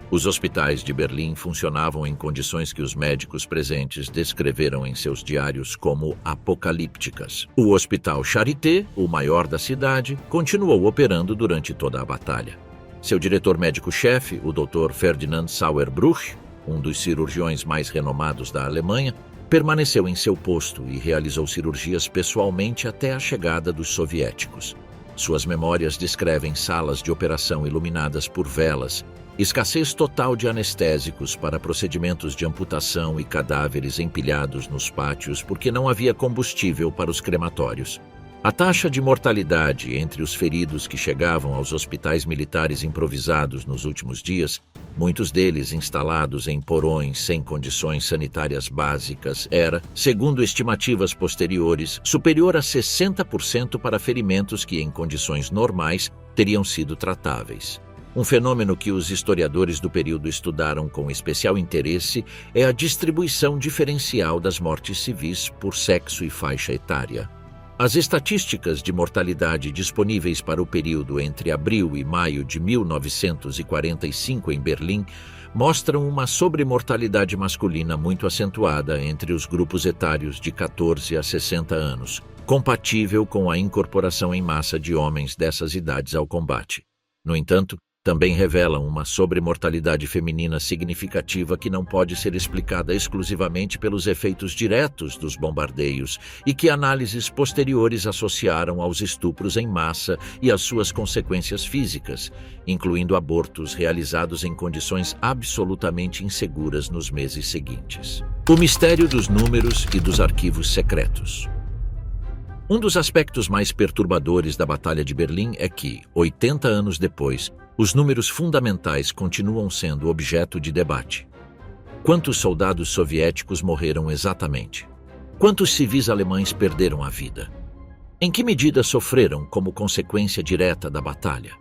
Os hospitais de Berlim funcionavam em condições que os médicos presentes descreveram em seus diários como apocalípticas. O Hospital Charité, o maior da cidade, continuou operando durante toda a batalha. Seu diretor médico-chefe, o Dr. Ferdinand Sauerbruch, um dos cirurgiões mais renomados da Alemanha, permaneceu em seu posto e realizou cirurgias pessoalmente até a chegada dos soviéticos. Suas memórias descrevem salas de operação iluminadas por velas, escassez total de anestésicos para procedimentos de amputação e cadáveres empilhados nos pátios porque não havia combustível para os crematórios. A taxa de mortalidade entre os feridos que chegavam aos hospitais militares improvisados nos últimos dias, muitos deles instalados em porões sem condições sanitárias básicas, era, segundo estimativas posteriores, superior a 60% para ferimentos que, em condições normais, teriam sido tratáveis. Um fenômeno que os historiadores do período estudaram com especial interesse é a distribuição diferencial das mortes civis por sexo e faixa etária. As estatísticas de mortalidade disponíveis para o período entre abril e maio de 1945 em Berlim mostram uma sobremortalidade masculina muito acentuada entre os grupos etários de 14 a 60 anos, compatível com a incorporação em massa de homens dessas idades ao combate. No entanto, também revelam uma sobremortalidade feminina significativa que não pode ser explicada exclusivamente pelos efeitos diretos dos bombardeios e que análises posteriores associaram aos estupros em massa e às suas consequências físicas, incluindo abortos realizados em condições absolutamente inseguras nos meses seguintes. O mistério dos números e dos arquivos secretos. Um dos aspectos mais perturbadores da Batalha de Berlim é que, 80 anos depois, os números fundamentais continuam sendo objeto de debate. Quantos soldados soviéticos morreram exatamente? Quantos civis alemães perderam a vida? Em que medida sofreram como consequência direta da batalha?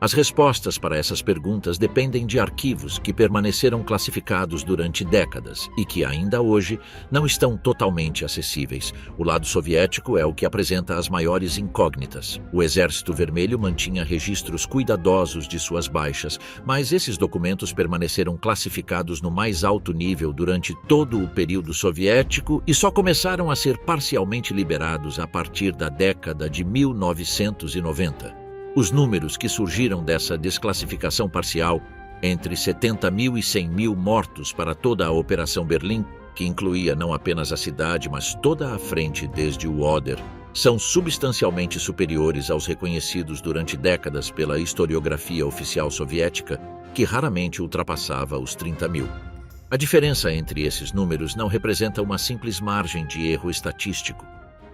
As respostas para essas perguntas dependem de arquivos que permaneceram classificados durante décadas e que ainda hoje não estão totalmente acessíveis. O lado soviético é o que apresenta as maiores incógnitas. O Exército Vermelho mantinha registros cuidadosos de suas baixas, mas esses documentos permaneceram classificados no mais alto nível durante todo o período soviético e só começaram a ser parcialmente liberados a partir da década de 1990. Os números que surgiram dessa desclassificação parcial, entre 70.000 e 100.000 mortos para toda a Operação Berlim, que incluía não apenas a cidade, mas toda a frente desde o Oder, são substancialmente superiores aos reconhecidos durante décadas pela historiografia oficial soviética, que raramente ultrapassava os 30.000. A diferença entre esses números não representa uma simples margem de erro estatístico.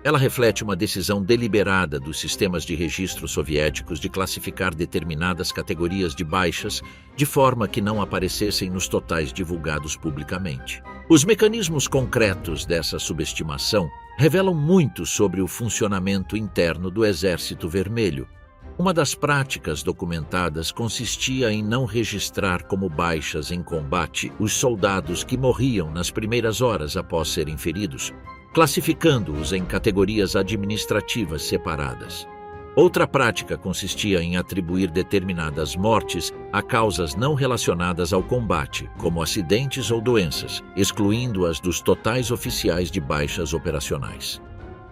Ela reflete uma decisão deliberada dos sistemas de registro soviéticos de classificar determinadas categorias de baixas de forma que não aparecessem nos totais divulgados publicamente. Os mecanismos concretos dessa subestimação revelam muito sobre o funcionamento interno do Exército Vermelho. Uma das práticas documentadas consistia em não registrar como baixas em combate os soldados que morriam nas primeiras horas após serem feridos, classificando-os em categorias administrativas separadas. Outra prática consistia em atribuir determinadas mortes a causas não relacionadas ao combate, como acidentes ou doenças, excluindo-as dos totais oficiais de baixas operacionais.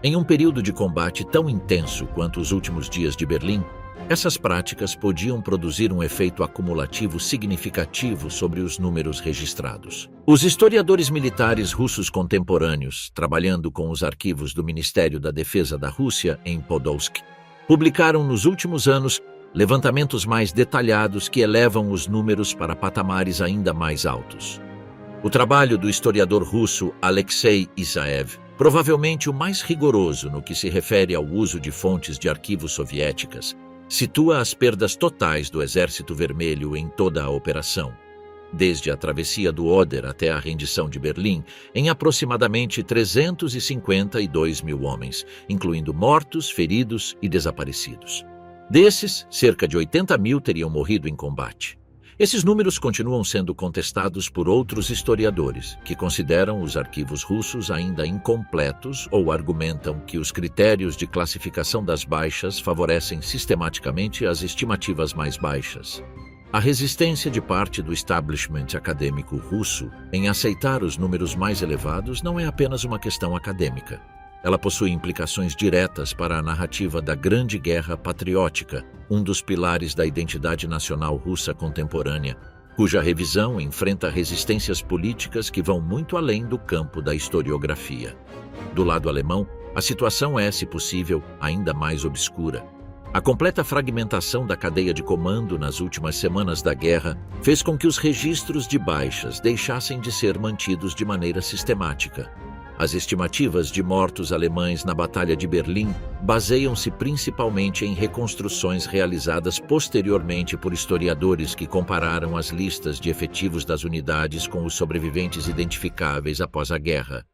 Em um período de combate tão intenso quanto os últimos dias de Berlim, essas práticas podiam produzir um efeito acumulativo significativo sobre os números registrados. Os historiadores militares russos contemporâneos, trabalhando com os arquivos do Ministério da Defesa da Rússia em Podolsk, publicaram nos últimos anos levantamentos mais detalhados que elevam os números para patamares ainda mais altos. O trabalho do historiador russo Alexei Isaev, provavelmente o mais rigoroso no que se refere ao uso de fontes de arquivos soviéticas, situa as perdas totais do Exército Vermelho em toda a operação, desde a travessia do Oder até a rendição de Berlim, em aproximadamente 352.000 homens, incluindo mortos, feridos e desaparecidos. Desses, cerca de 80.000 teriam morrido em combate. Esses números continuam sendo contestados por outros historiadores, que consideram os arquivos russos ainda incompletos ou argumentam que os critérios de classificação das baixas favorecem sistematicamente as estimativas mais baixas. A resistência de parte do establishment acadêmico russo em aceitar os números mais elevados não é apenas uma questão acadêmica. Ela possui implicações diretas para a narrativa da Grande Guerra Patriótica, um dos pilares da identidade nacional russa contemporânea, cuja revisão enfrenta resistências políticas que vão muito além do campo da historiografia. Do lado alemão, a situação é, se possível, ainda mais obscura. A completa fragmentação da cadeia de comando nas últimas semanas da guerra fez com que os registros de baixas deixassem de ser mantidos de maneira sistemática. As estimativas de mortos alemães na Batalha de Berlim baseiam-se principalmente em reconstruções realizadas posteriormente por historiadores que compararam as listas de efetivos das unidades com os sobreviventes identificáveis após a guerra.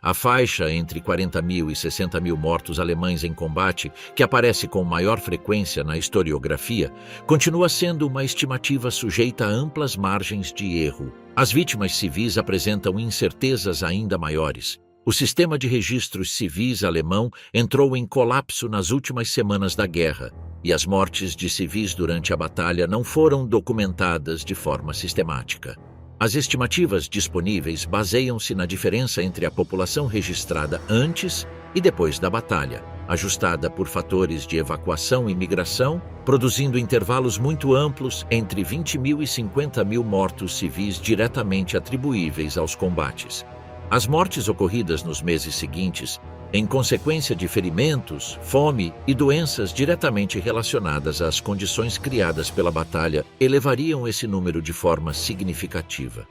A faixa entre 40.000 e 60.000 mortos alemães em combate, que aparece com maior frequência na historiografia, continua sendo uma estimativa sujeita a amplas margens de erro. As vítimas civis apresentam incertezas ainda maiores. O sistema de registros civis alemão entrou em colapso nas últimas semanas da guerra, e as mortes de civis durante a batalha não foram documentadas de forma sistemática. As estimativas disponíveis baseiam-se na diferença entre a população registrada antes e depois da batalha, ajustada por fatores de evacuação e migração, produzindo intervalos muito amplos entre 20.000 e 50.000 mortos civis diretamente atribuíveis aos combates. As mortes ocorridas nos meses seguintes, em consequência de ferimentos, fome e doenças diretamente relacionadas às condições criadas pela batalha, elevariam esse número de forma significativa.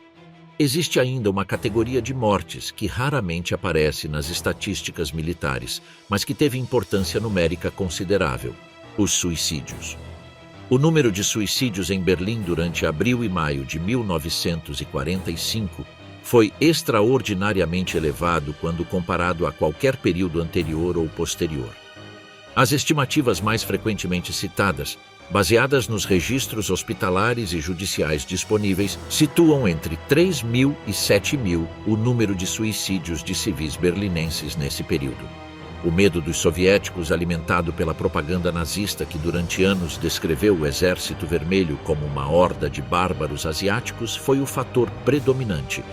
Existe ainda uma categoria de mortes que raramente aparece nas estatísticas militares, mas que teve importância numérica considerável: os suicídios. O número de suicídios em Berlim durante abril e maio de 1945 foi extraordinariamente elevado quando comparado a qualquer período anterior ou posterior. As estimativas mais frequentemente citadas, baseadas nos registros hospitalares e judiciais disponíveis, situam entre 3.000 e 7.000 o número de suicídios de civis berlinenses nesse período. O medo dos soviéticos, alimentado pela propaganda nazista que durante anos descreveu o Exército Vermelho como uma horda de bárbaros asiáticos, foi o fator predominante.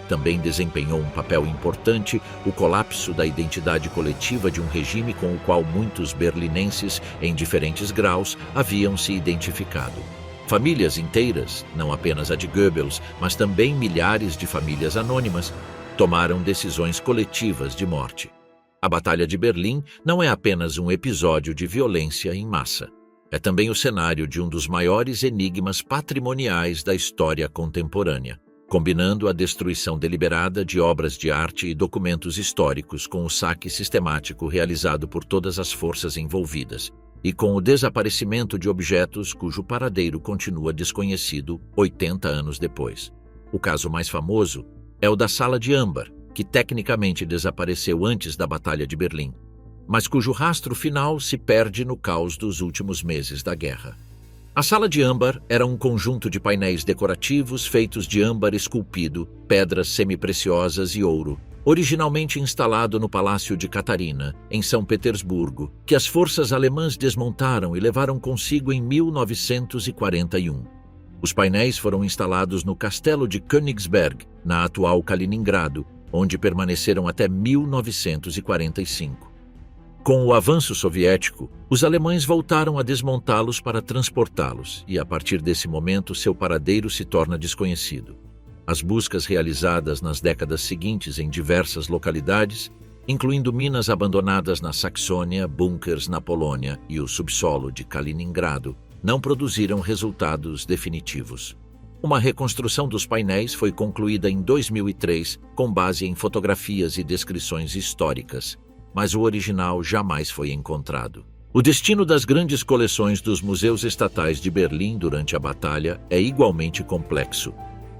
Também desempenhou um papel importante o colapso da identidade coletiva de um regime com o qual muitos berlinenses, em diferentes graus, haviam se identificado. Famílias inteiras, não apenas a de Goebbels, mas também milhares de famílias anônimas, tomaram decisões coletivas de morte. A Batalha de Berlim não é apenas um episódio de violência em massa. É também o cenário de um dos maiores enigmas patrimoniais da história contemporânea, combinando a destruição deliberada de obras de arte e documentos históricos com o saque sistemático realizado por todas as forças envolvidas, e com o desaparecimento de objetos cujo paradeiro continua desconhecido 80 anos depois. O caso mais famoso é o da Sala de Âmbar, que tecnicamente desapareceu antes da Batalha de Berlim, mas cujo rastro final se perde no caos dos últimos meses da guerra. A Sala de Âmbar era um conjunto de painéis decorativos feitos de âmbar esculpido, pedras semipreciosas e ouro, originalmente instalado no Palácio de Catarina, em São Petersburgo, que as forças alemãs desmontaram e levaram consigo em 1941. Os painéis foram instalados no Castelo de Königsberg, na atual Kaliningrado, onde permaneceram até 1945. Com o avanço soviético, os alemães voltaram a desmontá-los para transportá-los, e a partir desse momento seu paradeiro se torna desconhecido. As buscas realizadas nas décadas seguintes em diversas localidades, incluindo minas abandonadas na Saxônia, bunkers na Polônia e o subsolo de Kaliningrado, não produziram resultados definitivos. Uma reconstrução dos painéis foi concluída em 2003 com base em fotografias e descrições históricas, mas o original jamais foi encontrado. O destino das grandes coleções dos museus estatais de Berlim durante a batalha é igualmente complexo.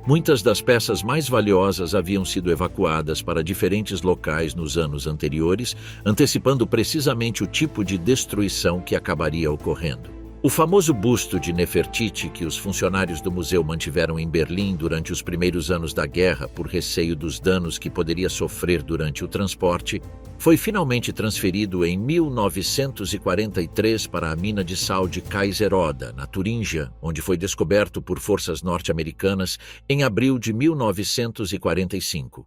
Muitas das peças mais valiosas haviam sido evacuadas para diferentes locais nos anos anteriores, antecipando precisamente o tipo de destruição que acabaria ocorrendo. O famoso busto de Nefertiti, que os funcionários do museu mantiveram em Berlim durante os primeiros anos da guerra por receio dos danos que poderia sofrer durante o transporte, foi finalmente transferido em 1943 para a mina de sal de Kaiseroda, na Turíngia, onde foi descoberto por forças norte-americanas em abril de 1945.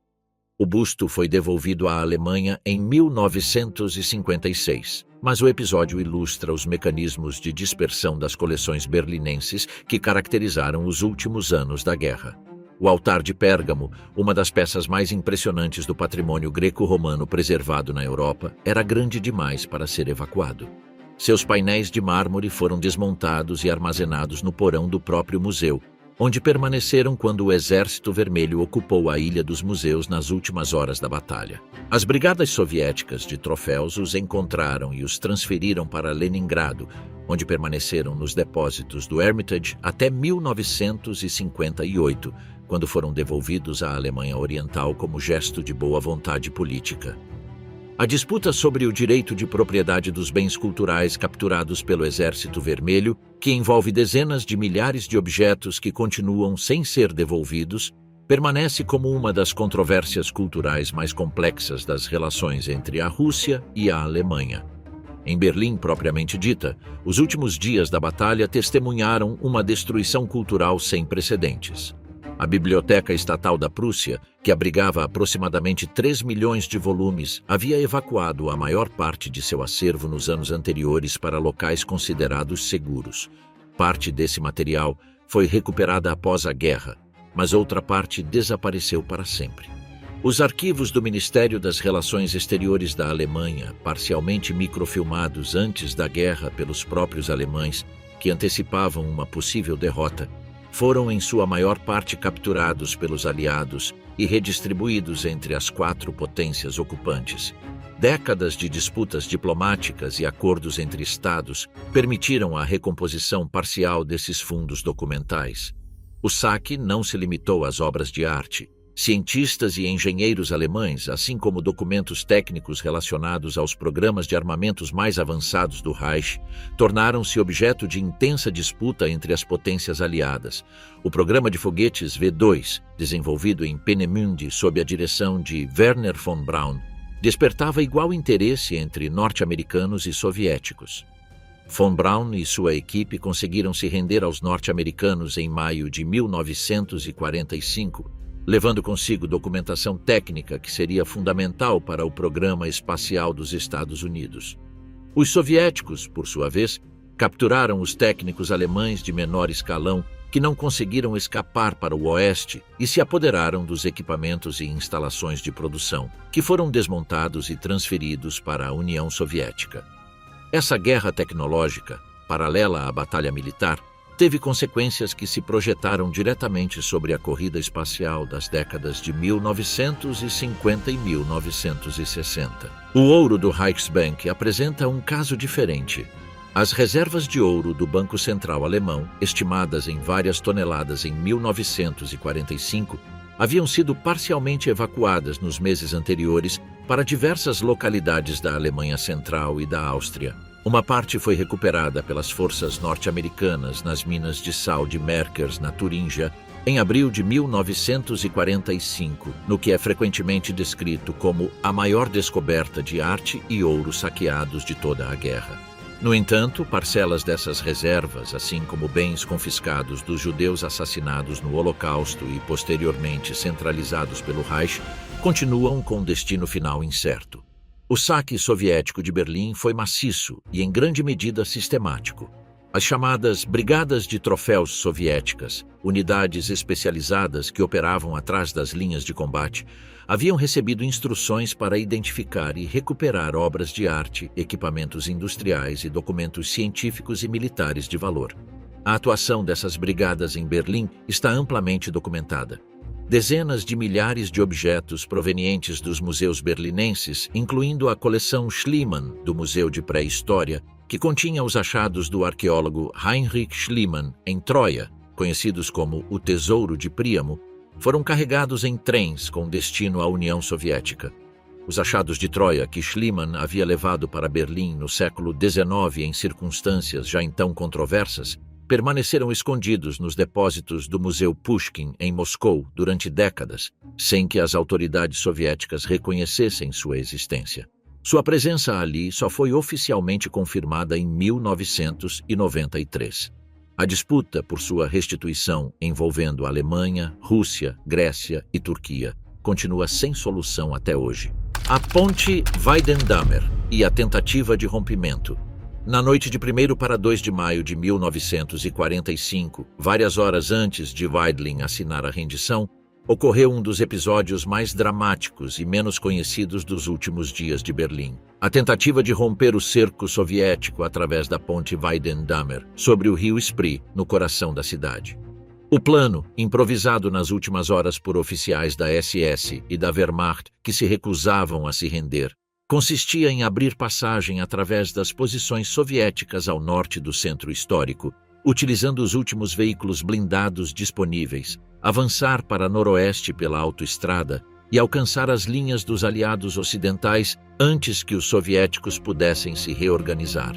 O busto foi devolvido à Alemanha em 1956, mas o episódio ilustra os mecanismos de dispersão das coleções berlinenses que caracterizaram os últimos anos da guerra. O altar de Pérgamo, uma das peças mais impressionantes do patrimônio greco-romano preservado na Europa, era grande demais para ser evacuado. Seus painéis de mármore foram desmontados e armazenados no porão do próprio museu, onde permaneceram quando o Exército Vermelho ocupou a Ilha dos Museus nas últimas horas da batalha. As brigadas soviéticas de troféus os encontraram e os transferiram para Leningrado, onde permaneceram nos depósitos do Hermitage até 1958, quando foram devolvidos à Alemanha Oriental como gesto de boa vontade política. A disputa sobre o direito de propriedade dos bens culturais capturados pelo Exército Vermelho, que envolve dezenas de milhares de objetos que continuam sem ser devolvidos, permanece como uma das controvérsias culturais mais complexas das relações entre a Rússia e a Alemanha. Em Berlim, propriamente dita, os últimos dias da batalha testemunharam uma destruição cultural sem precedentes. A Biblioteca Estatal da Prússia, que abrigava aproximadamente 3 milhões de volumes, havia evacuado a maior parte de seu acervo nos anos anteriores para locais considerados seguros. Parte desse material foi recuperada após a guerra, mas outra parte desapareceu para sempre. Os arquivos do Ministério das Relações Exteriores da Alemanha, parcialmente microfilmados antes da guerra pelos próprios alemães, que antecipavam uma possível derrota, foram em sua maior parte capturados pelos aliados e redistribuídos entre as 4 potências ocupantes. Décadas de disputas diplomáticas e acordos entre estados permitiram a recomposição parcial desses fundos documentais. O saque não se limitou às obras de arte. Cientistas e engenheiros alemães, assim como documentos técnicos relacionados aos programas de armamentos mais avançados do Reich, tornaram-se objeto de intensa disputa entre as potências aliadas. O programa de foguetes V-2, desenvolvido em Peenemünde sob a direção de Wernher von Braun, despertava igual interesse entre norte-americanos e soviéticos. Von Braun e sua equipe conseguiram se render aos norte-americanos em maio de 1945, levando consigo documentação técnica que seria fundamental para o programa espacial dos Estados Unidos. Os soviéticos, por sua vez, capturaram os técnicos alemães de menor escalão que não conseguiram escapar para o oeste e se apoderaram dos equipamentos e instalações de produção, que foram desmontados e transferidos para a União Soviética. Essa guerra tecnológica, paralela à batalha militar, teve consequências que se projetaram diretamente sobre a corrida espacial das décadas de 1950 e 1960. O ouro do Reichsbank apresenta um caso diferente. As reservas de ouro do Banco Central Alemão, estimadas em várias toneladas em 1945, haviam sido parcialmente evacuadas nos meses anteriores para diversas localidades da Alemanha Central e da Áustria. Uma parte foi recuperada pelas forças norte-americanas nas minas de sal de Merkers, na Turíngia, em abril de 1945, no que é frequentemente descrito como a maior descoberta de arte e ouro saqueados de toda a guerra. No entanto, parcelas dessas reservas, assim como bens confiscados dos judeus assassinados no Holocausto e posteriormente centralizados pelo Reich, continuam com destino final incerto. O saque soviético de Berlim foi maciço e, em grande medida, sistemático. As chamadas Brigadas de Troféus Soviéticas, unidades especializadas que operavam atrás das linhas de combate, haviam recebido instruções para identificar e recuperar obras de arte, equipamentos industriais e documentos científicos e militares de valor. A atuação dessas brigadas em Berlim está amplamente documentada. Dezenas de milhares de objetos provenientes dos museus berlinenses, incluindo a coleção Schliemann, do Museu de Pré-História, que continha os achados do arqueólogo Heinrich Schliemann em Troia, conhecidos como o Tesouro de Príamo, foram carregados em trens com destino à União Soviética. Os achados de Troia, que Schliemann havia levado para Berlim no século XIX em circunstâncias já então controversas, permaneceram escondidos nos depósitos do Museu Pushkin, em Moscou, durante décadas, sem que as autoridades soviéticas reconhecessem sua existência. Sua presença ali só foi oficialmente confirmada em 1993. A disputa por sua restituição, envolvendo Alemanha, Rússia, Grécia e Turquia, continua sem solução até hoje. A Ponte Weidendammmer e a tentativa de rompimento. Na noite de 1º para 2 de maio de 1945, várias horas antes de Weidling assinar a rendição, ocorreu um dos episódios mais dramáticos e menos conhecidos dos últimos dias de Berlim. A tentativa de romper o cerco soviético através da ponte Weidendammmer, sobre o rio Spree, no coração da cidade. O plano, improvisado nas últimas horas por oficiais da SS e da Wehrmacht que se recusavam a se render, consistia em abrir passagem através das posições soviéticas ao norte do centro histórico, utilizando os últimos veículos blindados disponíveis, avançar para noroeste pela autoestrada e alcançar as linhas dos aliados ocidentais antes que os soviéticos pudessem se reorganizar.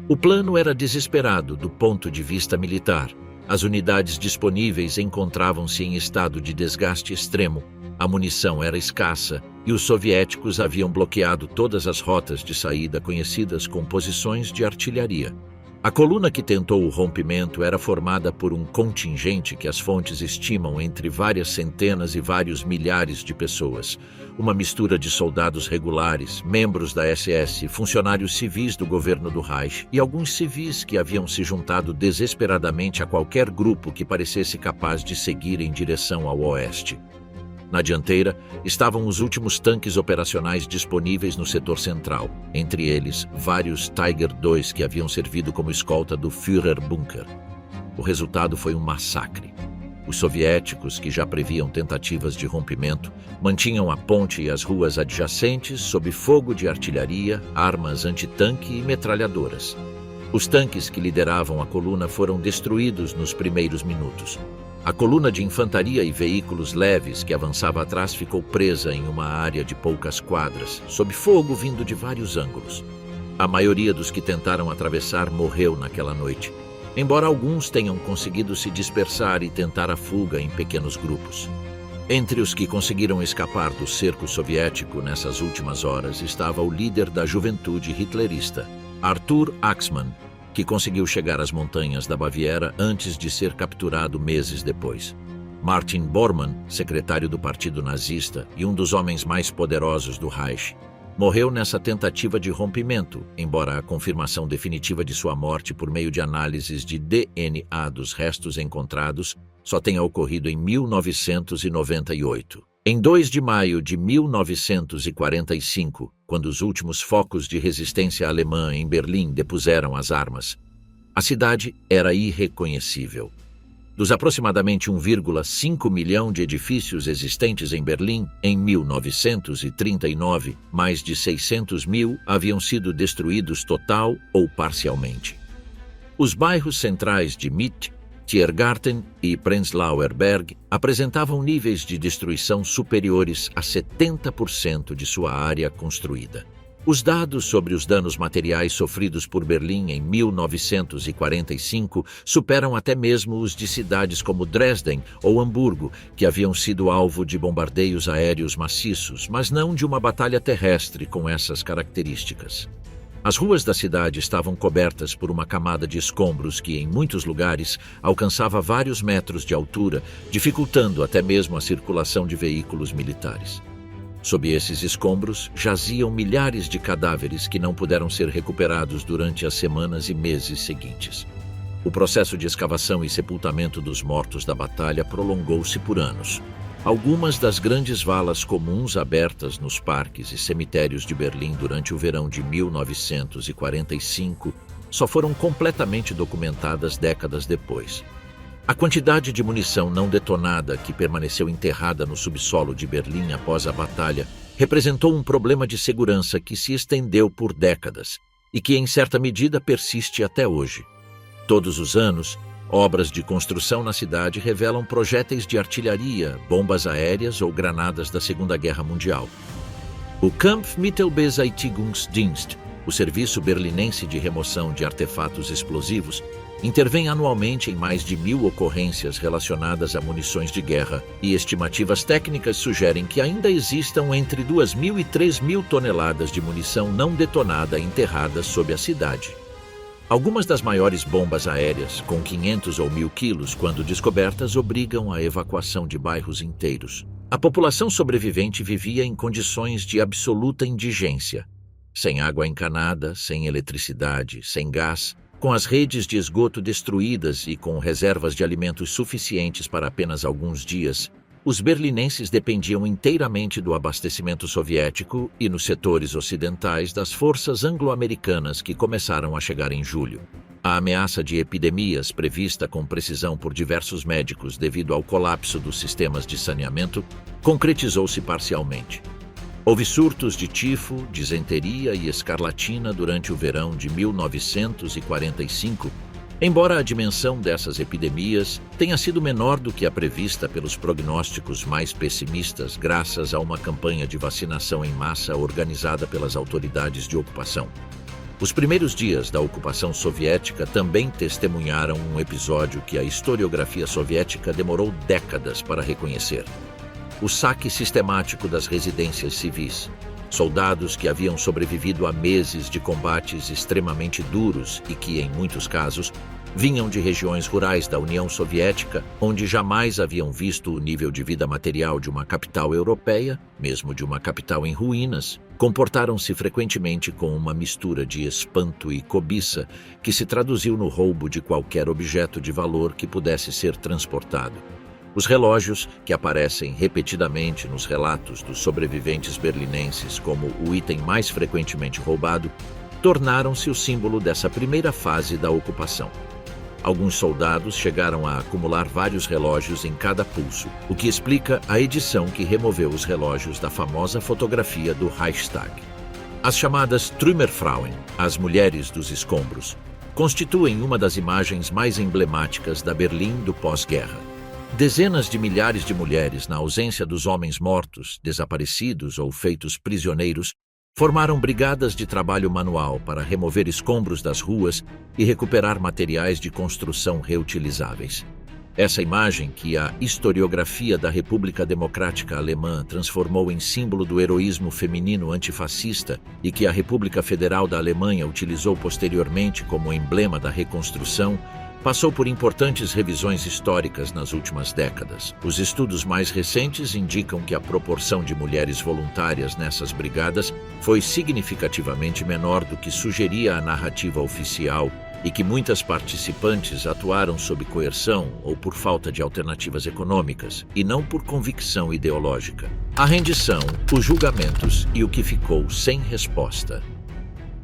O plano era desesperado do ponto de vista militar. As unidades disponíveis encontravam-se em estado de desgaste extremo, a munição era escassa e os soviéticos haviam bloqueado todas as rotas de saída conhecidas com posições de artilharia. A coluna que tentou o rompimento era formada por um contingente que as fontes estimam entre várias centenas e vários milhares de pessoas, uma mistura de soldados regulares, membros da SS, funcionários civis do governo do Reich e alguns civis que haviam se juntado desesperadamente a qualquer grupo que parecesse capaz de seguir em direção ao oeste. Na dianteira estavam os últimos tanques operacionais disponíveis no setor central, entre eles vários Tiger II que haviam servido como escolta do Führerbunker. O resultado foi um massacre. Os soviéticos, que já previam tentativas de rompimento, mantinham a ponte e as ruas adjacentes sob fogo de artilharia, armas antitanque e metralhadoras. Os tanques que lideravam a coluna foram destruídos nos primeiros minutos. A coluna de infantaria e veículos leves que avançava atrás ficou presa em uma área de poucas quadras, sob fogo vindo de vários ângulos. A maioria dos que tentaram atravessar morreu naquela noite, embora alguns tenham conseguido se dispersar e tentar a fuga em pequenos grupos. Entre os que conseguiram escapar do cerco soviético nessas últimas horas estava o líder da juventude hitlerista, Arthur Axmann, que conseguiu chegar às montanhas da Baviera antes de ser capturado meses depois. Martin Bormann, secretário do Partido Nazista e um dos homens mais poderosos do Reich. morreu nessa tentativa de rompimento, embora a confirmação definitiva de sua morte por meio de análises de DNA dos restos encontrados só tenha ocorrido em 1998. Em 2 de maio de 1945, quando os últimos focos de resistência alemã em Berlim depuseram as armas, a cidade era irreconhecível. Dos aproximadamente 1,5 milhão de edifícios existentes em Berlim, em 1939, mais de 600 mil haviam sido destruídos total ou parcialmente. Os bairros centrais de Mitte, Tiergarten e Prenzlauer Berg apresentavam níveis de destruição superiores a 70% de sua área construída. Os dados sobre os danos materiais sofridos por Berlim em 1945 superam até mesmo os de cidades como Dresden ou Hamburgo, que haviam sido alvo de bombardeios aéreos maciços, mas não de uma batalha terrestre com essas características. As ruas da cidade estavam cobertas por uma camada de escombros que, em muitos lugares, alcançava vários metros de altura, dificultando até mesmo a circulação de veículos militares. Sob esses escombros, jaziam milhares de cadáveres que não puderam ser recuperados durante as semanas e meses seguintes. O processo de escavação e sepultamento dos mortos da batalha prolongou-se por anos. Algumas das grandes valas comuns abertas nos parques e cemitérios de Berlim durante o verão de 1945 só foram completamente documentadas décadas depois. A quantidade de munição não detonada que permaneceu enterrada no subsolo de Berlim após a batalha representou um problema de segurança que se estendeu por décadas e que, em certa medida, persiste até hoje. Todos os anos, obras de construção na cidade revelam projéteis de artilharia, bombas aéreas ou granadas da Segunda Guerra Mundial. O Kampfmittelbeseitigungsdienst, o Serviço Berlinense de Remoção de Artefatos Explosivos, intervém anualmente em mais de 1.000 ocorrências relacionadas a munições de guerra, e estimativas técnicas sugerem que ainda existam entre 2.000 e 3.000 toneladas de munição não detonada enterradas sob a cidade. Algumas das maiores bombas aéreas, com 500 ou 1.000 quilos, quando descobertas, obrigam a evacuação de bairros inteiros. A população sobrevivente vivia em condições de absoluta indigência, sem água encanada, sem eletricidade, sem gás, com as redes de esgoto destruídas e com reservas de alimentos suficientes para apenas alguns dias. Os berlinenses dependiam inteiramente do abastecimento soviético e, nos setores ocidentais, das forças anglo-americanas que começaram a chegar em julho. A ameaça de epidemias, prevista com precisão por diversos médicos devido ao colapso dos sistemas de saneamento, concretizou-se parcialmente. Houve surtos de tifo, disenteria e escarlatina durante o verão de 1945, embora a dimensão dessas epidemias tenha sido menor do que a prevista pelos prognósticos mais pessimistas, graças a uma campanha de vacinação em massa organizada pelas autoridades de ocupação. Os primeiros dias da ocupação soviética também testemunharam um episódio que a historiografia soviética demorou décadas para reconhecer: o saque sistemático das residências civis. Soldados que haviam sobrevivido a meses de combates extremamente duros e que, em muitos casos, vinham de regiões rurais da União Soviética, onde jamais haviam visto o nível de vida material de uma capital europeia, mesmo de uma capital em ruínas, comportaram-se frequentemente com uma mistura de espanto e cobiça que se traduziu no roubo de qualquer objeto de valor que pudesse ser transportado. Os relógios, que aparecem repetidamente nos relatos dos sobreviventes berlinenses como o item mais frequentemente roubado, tornaram-se o símbolo dessa primeira fase da ocupação. Alguns soldados chegaram a acumular vários relógios em cada pulso, o que explica a edição que removeu os relógios da famosa fotografia do Reichstag. As chamadas Trümmerfrauen, as mulheres dos escombros, constituem uma das imagens mais emblemáticas da Berlim do pós-guerra. Dezenas de milhares de mulheres, na ausência dos homens mortos, desaparecidos ou feitos prisioneiros, formaram brigadas de trabalho manual para remover escombros das ruas e recuperar materiais de construção reutilizáveis. Essa imagem, que a historiografia da República Democrática Alemã transformou em símbolo do heroísmo feminino antifascista e que a República Federal da Alemanha utilizou posteriormente como emblema da reconstrução, passou por importantes revisões históricas nas últimas décadas. Os estudos mais recentes indicam que a proporção de mulheres voluntárias nessas brigadas foi significativamente menor do que sugeria a narrativa oficial e que muitas participantes atuaram sob coerção ou por falta de alternativas econômicas, e não por convicção ideológica. A rendição, os julgamentos e o que ficou sem resposta.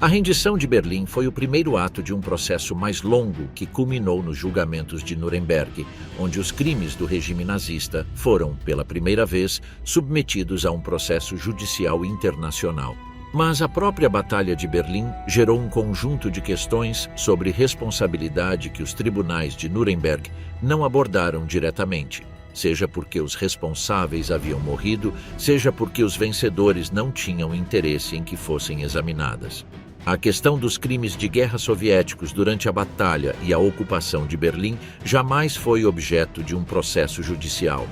A rendição de Berlim foi o primeiro ato de um processo mais longo que culminou nos julgamentos de Nuremberg, onde os crimes do regime nazista foram, pela primeira vez, submetidos a um processo judicial internacional. Mas a própria Batalha de Berlim gerou um conjunto de questões sobre responsabilidade que os tribunais de Nuremberg não abordaram diretamente, seja porque os responsáveis haviam morrido, seja porque os vencedores não tinham interesse em que fossem examinadas. A questão dos crimes de guerra soviéticos durante a batalha e a ocupação de Berlim jamais foi objeto de um processo judicial.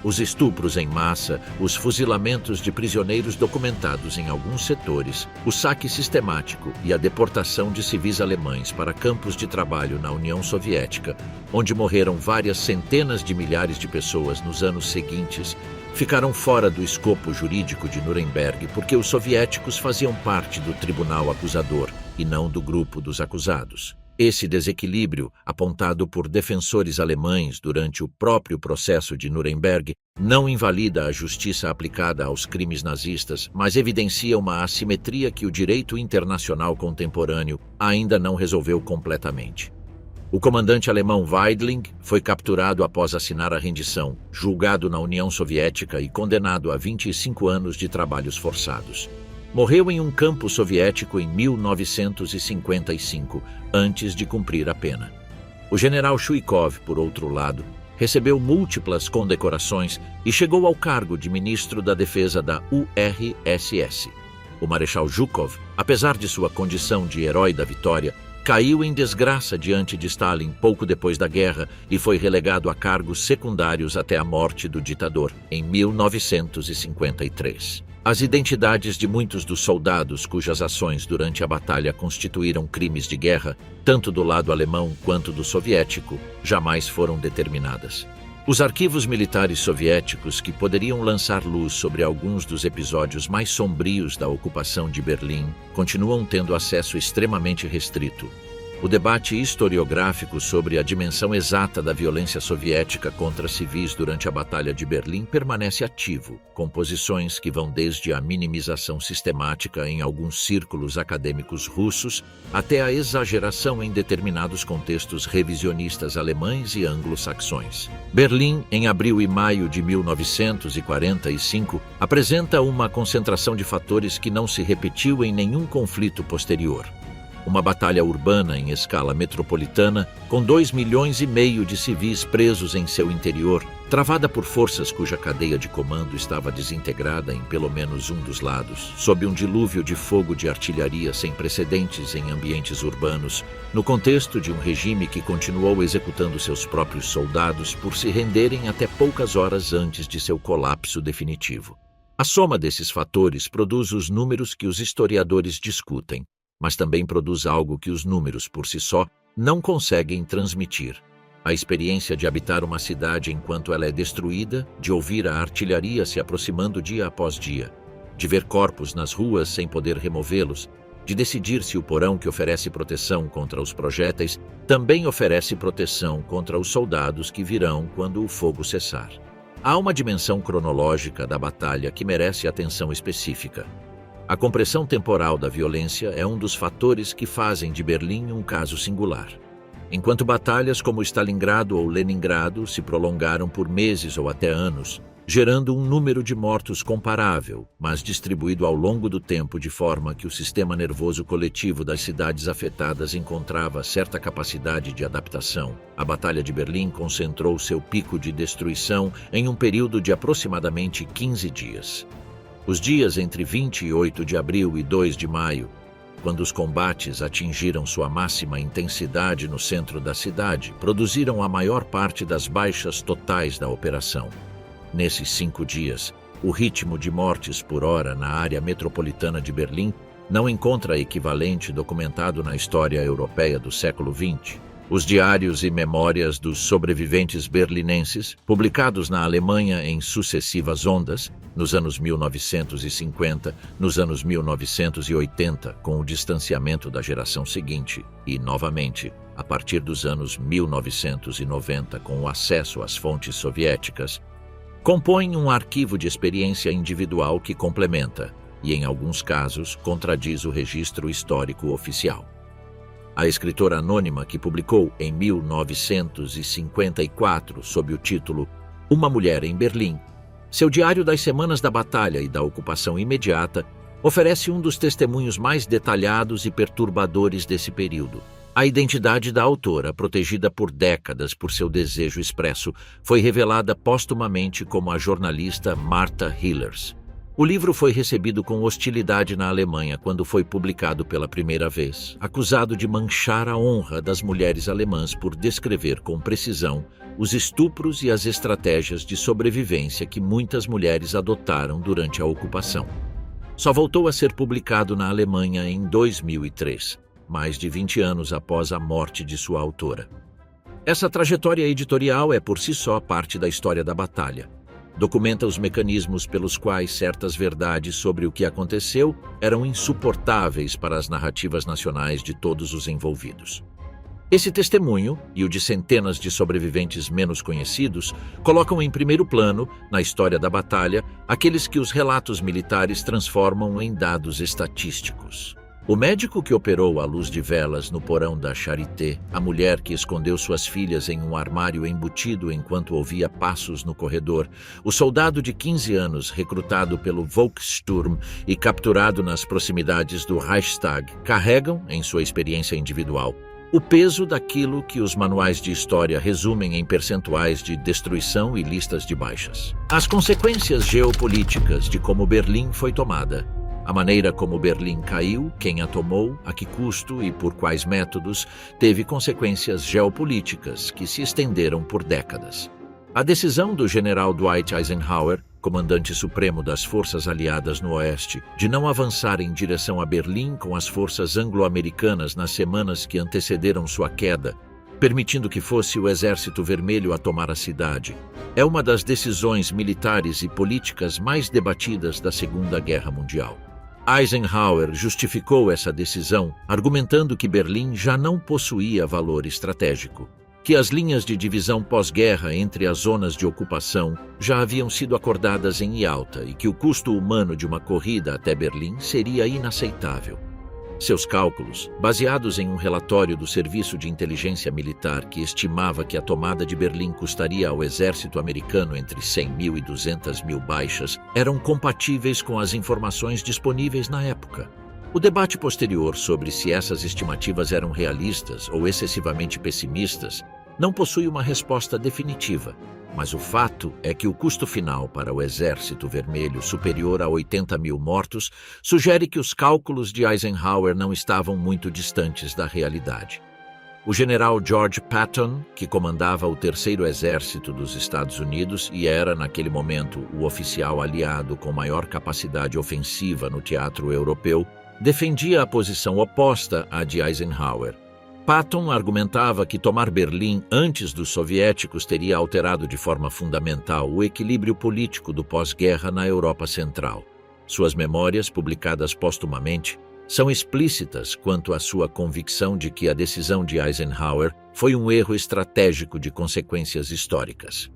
Os estupros em massa, os fuzilamentos de prisioneiros documentados em alguns setores, o saque sistemático e a deportação de civis alemães para campos de trabalho na União Soviética, onde morreram várias centenas de milhares de pessoas nos anos seguintes, ficaram fora do escopo jurídico de Nuremberg porque os soviéticos faziam parte do tribunal acusador e não do grupo dos acusados. Esse desequilíbrio, apontado por defensores alemães durante o próprio processo de Nuremberg, não invalida a justiça aplicada aos crimes nazistas, mas evidencia uma assimetria que o direito internacional contemporâneo ainda não resolveu completamente. O comandante alemão Weidling foi capturado após assinar a rendição, julgado na União Soviética e condenado a 25 anos de trabalhos forçados. Morreu em um campo soviético em 1955, antes de cumprir a pena. O general Chuikov, por outro lado, recebeu múltiplas condecorações e chegou ao cargo de ministro da Defesa da URSS. O marechal Zhukov, apesar de sua condição de herói da vitória, caiu em desgraça diante de Stalin pouco depois da guerra e foi relegado a cargos secundários até a morte do ditador, em 1953. As identidades de muitos dos soldados cujas ações durante a batalha constituíram crimes de guerra, tanto do lado alemão quanto do soviético, jamais foram determinadas. Os arquivos militares soviéticos, que poderiam lançar luz sobre alguns dos episódios mais sombrios da ocupação de Berlim, continuam tendo acesso extremamente restrito. O debate historiográfico sobre a dimensão exata da violência soviética contra civis durante a Batalha de Berlim permanece ativo, com posições que vão desde a minimização sistemática em alguns círculos acadêmicos russos até a exageração em determinados contextos revisionistas alemães e anglo-saxões. Berlim, em abril e maio de 1945, apresenta uma concentração de fatores que não se repetiu em nenhum conflito posterior. Uma batalha urbana em escala metropolitana, com 2,5 milhões de civis presos em seu interior, travada por forças cuja cadeia de comando estava desintegrada em pelo menos um dos lados, sob um dilúvio de fogo de artilharia sem precedentes em ambientes urbanos, no contexto de um regime que continuou executando seus próprios soldados por se renderem até poucas horas antes de seu colapso definitivo. A soma desses fatores produz os números que os historiadores discutem, mas também produz algo que os números, por si só, não conseguem transmitir. A experiência de habitar uma cidade enquanto ela é destruída, de ouvir a artilharia se aproximando dia após dia, de ver corpos nas ruas sem poder removê-los, de decidir se o porão que oferece proteção contra os projéteis também oferece proteção contra os soldados que virão quando o fogo cessar. Há uma dimensão cronológica da batalha que merece atenção específica. A compressão temporal da violência é um dos fatores que fazem de Berlim um caso singular. Enquanto batalhas como Stalingrado ou Leningrado se prolongaram por meses ou até anos, gerando um número de mortos comparável, mas distribuído ao longo do tempo de forma que o sistema nervoso coletivo das cidades afetadas encontrava certa capacidade de adaptação, a Batalha de Berlim concentrou seu pico de destruição em um período de aproximadamente 15 dias. Os dias entre 28 de abril e 2 de maio, quando os combates atingiram sua máxima intensidade no centro da cidade, produziram a maior parte das baixas totais da operação. Nesses 5 dias, o ritmo de mortes por hora na área metropolitana de Berlim não encontra equivalente documentado na história europeia do século XX. Os diários e memórias dos sobreviventes berlinenses, publicados na Alemanha em sucessivas ondas, nos anos 1950, nos anos 1980, com o distanciamento da geração seguinte, e, novamente, a partir dos anos 1990, com o acesso às fontes soviéticas, compõem um arquivo de experiência individual que complementa, e em alguns casos, contradiz o registro histórico oficial. A escritora anônima que publicou em 1954, sob o título Uma Mulher em Berlim, seu diário das semanas da batalha e da ocupação imediata, oferece um dos testemunhos mais detalhados e perturbadores desse período. A identidade da autora, protegida por décadas por seu desejo expresso, foi revelada póstumamente como a jornalista Martha Hillers. O livro foi recebido com hostilidade na Alemanha quando foi publicado pela primeira vez, acusado de manchar a honra das mulheres alemãs por descrever com precisão os estupros e as estratégias de sobrevivência que muitas mulheres adotaram durante a ocupação. Só voltou a ser publicado na Alemanha em 2003, mais de 20 anos após a morte de sua autora. Essa trajetória editorial é por si só parte da história da batalha. Documenta os mecanismos pelos quais certas verdades sobre o que aconteceu eram insuportáveis para as narrativas nacionais de todos os envolvidos. Esse testemunho, e o de centenas de sobreviventes menos conhecidos, colocam em primeiro plano, na história da batalha, aqueles que os relatos militares transformam em dados estatísticos. O médico que operou à luz de velas no porão da Charité, a mulher que escondeu suas filhas em um armário embutido enquanto ouvia passos no corredor, o soldado de 15 anos recrutado pelo Volkssturm e capturado nas proximidades do Reichstag, carregam, em sua experiência individual, o peso daquilo que os manuais de história resumem em percentuais de destruição e listas de baixas. As consequências geopolíticas de como Berlim foi tomada, a maneira como Berlim caiu, quem a tomou, a que custo e por quais métodos, teve consequências geopolíticas que se estenderam por décadas. A decisão do general Dwight Eisenhower, comandante supremo das forças aliadas no Oeste, de não avançar em direção a Berlim com as forças anglo-americanas nas semanas que antecederam sua queda, permitindo que fosse o Exército Vermelho a tomar a cidade, é uma das decisões militares e políticas mais debatidas da Segunda Guerra Mundial. Eisenhower justificou essa decisão argumentando que Berlim já não possuía valor estratégico, que as linhas de divisão pós-guerra entre as zonas de ocupação já haviam sido acordadas em Yalta e que o custo humano de uma corrida até Berlim seria inaceitável. Seus cálculos, baseados em um relatório do Serviço de Inteligência Militar que estimava que a tomada de Berlim custaria ao exército americano entre 100 mil e 200 mil baixas, eram compatíveis com as informações disponíveis na época. O debate posterior sobre se essas estimativas eram realistas ou excessivamente pessimistas não possui uma resposta definitiva, mas o fato é que o custo final para o Exército Vermelho, superior a 80 mil mortos, sugere que os cálculos de Eisenhower não estavam muito distantes da realidade. O general George Patton, que comandava o Terceiro Exército dos Estados Unidos e era, naquele momento, o oficial aliado com maior capacidade ofensiva no teatro europeu, defendia a posição oposta à de Eisenhower. Patton argumentava que tomar Berlim antes dos soviéticos teria alterado de forma fundamental o equilíbrio político do pós-guerra na Europa Central. Suas memórias, publicadas póstumamente, são explícitas quanto à sua convicção de que a decisão de Eisenhower foi um erro estratégico de consequências históricas.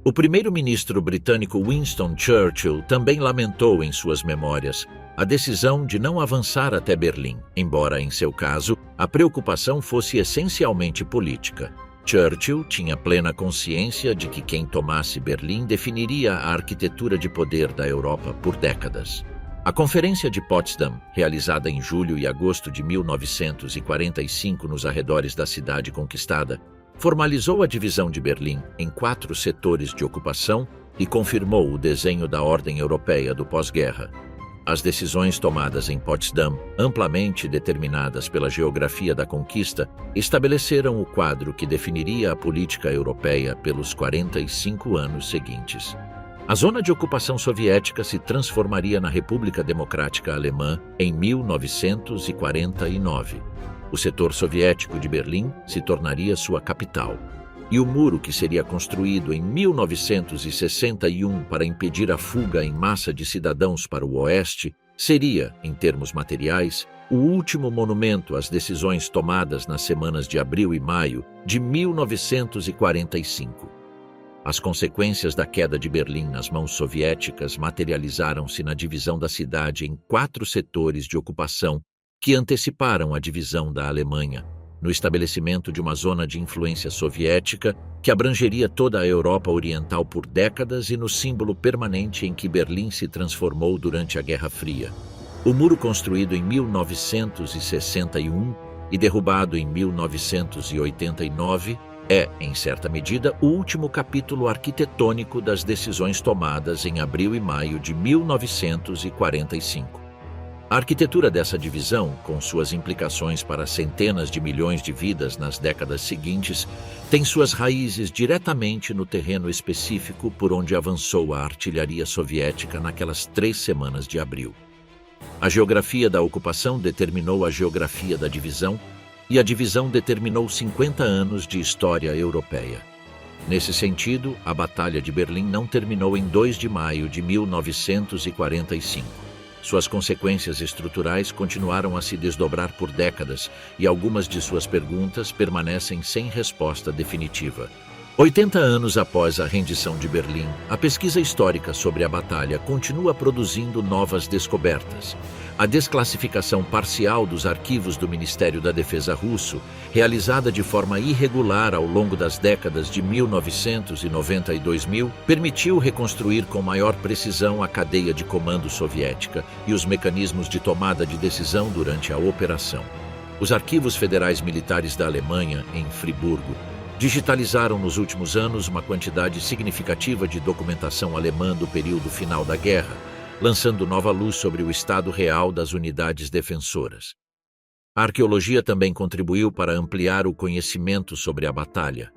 O primeiro-ministro britânico Winston Churchill também lamentou em suas memórias a decisão de não avançar até Berlim, embora, em seu caso, a preocupação fosse essencialmente política. Churchill tinha plena consciência de que quem tomasse Berlim definiria a arquitetura de poder da Europa por décadas. A Conferência de Potsdam, realizada em julho e agosto de 1945 nos arredores da cidade conquistada, formalizou a divisão de Berlim em 4 setores de ocupação e confirmou o desenho da ordem europeia do pós-guerra. As decisões tomadas em Potsdam, amplamente determinadas pela geografia da conquista, estabeleceram o quadro que definiria a política europeia pelos 45 anos seguintes. A zona de ocupação soviética se transformaria na República Democrática Alemã em 1949. O setor soviético de Berlim se tornaria sua capital. E o muro que seria construído em 1961 para impedir a fuga em massa de cidadãos para o oeste seria, em termos materiais, o último monumento às decisões tomadas nas semanas de abril e maio de 1945. As consequências da queda de Berlim nas mãos soviéticas materializaram-se na divisão da cidade em 4 setores de ocupação que anteciparam a divisão da Alemanha, no estabelecimento de uma zona de influência soviética que abrangeria toda a Europa Oriental por décadas e no símbolo permanente em que Berlim se transformou durante a Guerra Fria. O muro construído em 1961 e derrubado em 1989 é, em certa medida, o último capítulo arquitetônico das decisões tomadas em abril e maio de 1945. A arquitetura dessa divisão, com suas implicações para centenas de milhões de vidas nas décadas seguintes, tem suas raízes diretamente no terreno específico por onde avançou a artilharia soviética naquelas 3 semanas de abril. A geografia da ocupação determinou a geografia da divisão, e a divisão determinou 50 anos de história europeia. Nesse sentido, a Batalha de Berlim não terminou em 2 de maio de 1945. Suas consequências estruturais continuaram a se desdobrar por décadas e algumas de suas perguntas permanecem sem resposta definitiva. 80 anos após a rendição de Berlim, a pesquisa histórica sobre a batalha continua produzindo novas descobertas. A desclassificação parcial dos arquivos do Ministério da Defesa russo, realizada de forma irregular ao longo das décadas de 1990 e 2000, permitiu reconstruir com maior precisão a cadeia de comando soviética e os mecanismos de tomada de decisão durante a operação. Os arquivos federais militares da Alemanha, em Friburgo, digitalizaram nos últimos anos uma quantidade significativa de documentação alemã do período final da guerra, lançando nova luz sobre o estado real das unidades defensoras. A arqueologia também contribuiu para ampliar o conhecimento sobre a batalha.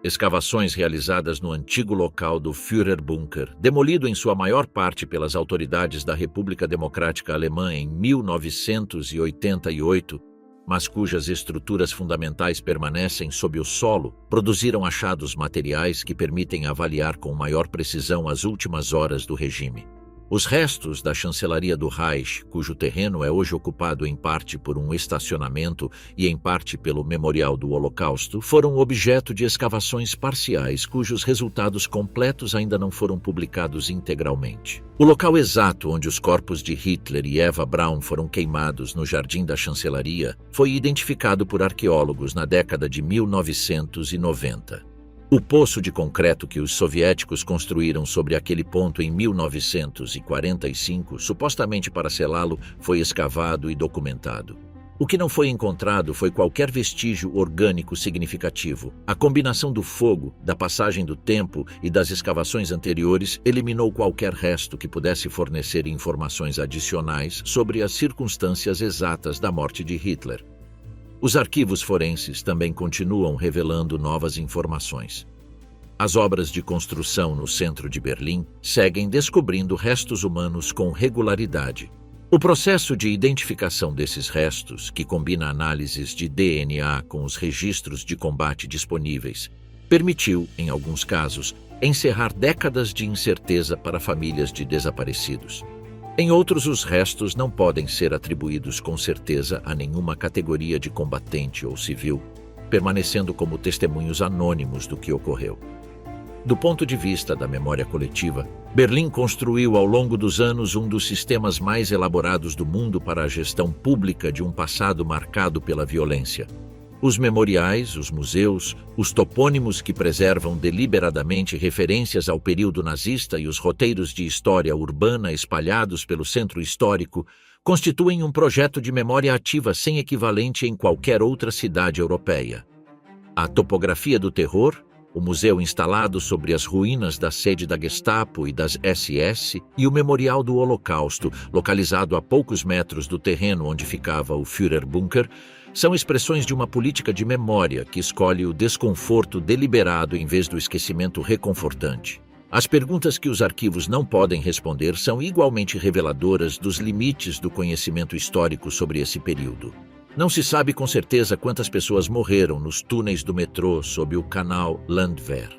Escavações realizadas no antigo local do Führerbunker, demolido em sua maior parte pelas autoridades da República Democrática Alemã em 1988, mas cujas estruturas fundamentais permanecem sob o solo, produziram achados materiais que permitem avaliar com maior precisão as últimas horas do regime. Os restos da chancelaria do Reich, cujo terreno é hoje ocupado em parte por um estacionamento e em parte pelo Memorial do Holocausto, foram objeto de escavações parciais cujos resultados completos ainda não foram publicados integralmente. O local exato onde os corpos de Hitler e Eva Braun foram queimados no jardim da chancelaria foi identificado por arqueólogos na década de 1990. O poço de concreto que os soviéticos construíram sobre aquele ponto em 1945, supostamente para selá-lo, foi escavado e documentado. O que não foi encontrado foi qualquer vestígio orgânico significativo. A combinação do fogo, da passagem do tempo e das escavações anteriores eliminou qualquer resto que pudesse fornecer informações adicionais sobre as circunstâncias exatas da morte de Hitler. Os arquivos forenses também continuam revelando novas informações. As obras de construção no centro de Berlim seguem descobrindo restos humanos com regularidade. O processo de identificação desses restos, que combina análises de DNA com os registros de combate disponíveis, permitiu, em alguns casos, encerrar décadas de incerteza para famílias de desaparecidos. Em outros, os restos não podem ser atribuídos com certeza a nenhuma categoria de combatente ou civil, permanecendo como testemunhos anônimos do que ocorreu. Do ponto de vista da memória coletiva, Berlim construiu ao longo dos anos um dos sistemas mais elaborados do mundo para a gestão pública de um passado marcado pela violência. Os memoriais, os museus, os topônimos que preservam deliberadamente referências ao período nazista e os roteiros de história urbana espalhados pelo centro histórico constituem um projeto de memória ativa sem equivalente em qualquer outra cidade europeia. A topografia do terror, o museu instalado sobre as ruínas da sede da Gestapo e das SS e o Memorial do Holocausto, localizado a poucos metros do terreno onde ficava o Führerbunker, são expressões de uma política de memória que escolhe o desconforto deliberado em vez do esquecimento reconfortante. As perguntas que os arquivos não podem responder são igualmente reveladoras dos limites do conhecimento histórico sobre esse período. Não se sabe com certeza quantas pessoas morreram nos túneis do metrô sob o canal Landwehr.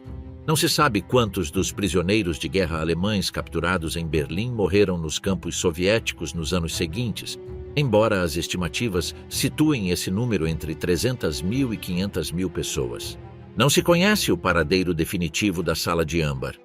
Não se sabe quantos dos prisioneiros de guerra alemães capturados em Berlim morreram nos campos soviéticos nos anos seguintes, embora as estimativas situem esse número entre 300.000 e 500.000 pessoas. Não se conhece o paradeiro definitivo da Sala de Âmbar.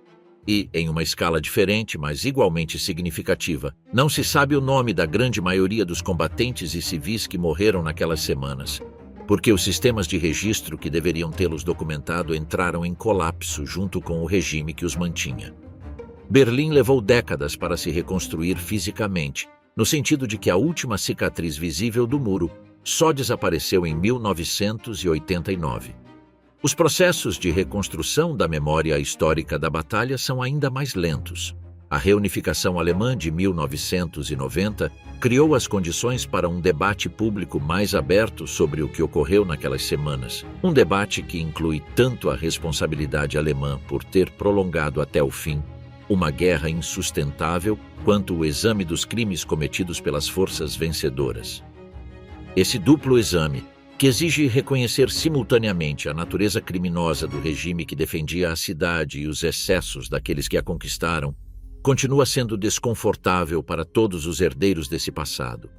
E, em uma escala diferente, mas igualmente significativa, não se sabe o nome da grande maioria dos combatentes e civis que morreram naquelas semanas, porque os sistemas de registro que deveriam tê-los documentado entraram em colapso junto com o regime que os mantinha. Berlim levou décadas para se reconstruir fisicamente, no sentido de que a última cicatriz visível do muro só desapareceu em 1989. Os processos de reconstrução da memória histórica da batalha são ainda mais lentos. A reunificação alemã de 1990 criou as condições para um debate público mais aberto sobre o que ocorreu naquelas semanas. Um debate que inclui tanto a responsabilidade alemã por ter prolongado até o fim uma guerra insustentável, quanto o exame dos crimes cometidos pelas forças vencedoras. Esse duplo exame, que exige reconhecer simultaneamente a natureza criminosa do regime que defendia a cidade e os excessos daqueles que a conquistaram, continua sendo desconfortável para todos os herdeiros desse passado.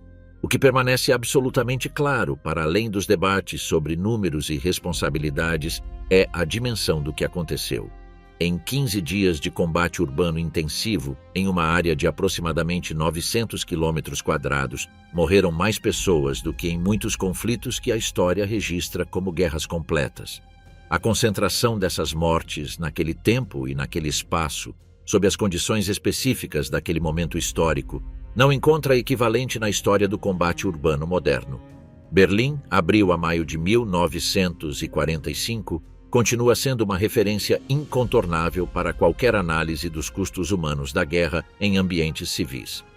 O que permanece absolutamente claro, para além dos debates sobre números e responsabilidades, é a dimensão do que aconteceu. Em 15 dias de combate urbano intensivo, em uma área de aproximadamente 900 km², morreram mais pessoas do que em muitos conflitos que a história registra como guerras completas. A concentração dessas mortes naquele tempo e naquele espaço, sob as condições específicas daquele momento histórico, não encontra equivalente na história do combate urbano moderno. Berlim, abril a maio de 1945, continua sendo uma referência incontornável para qualquer análise dos custos humanos da guerra em ambientes civis.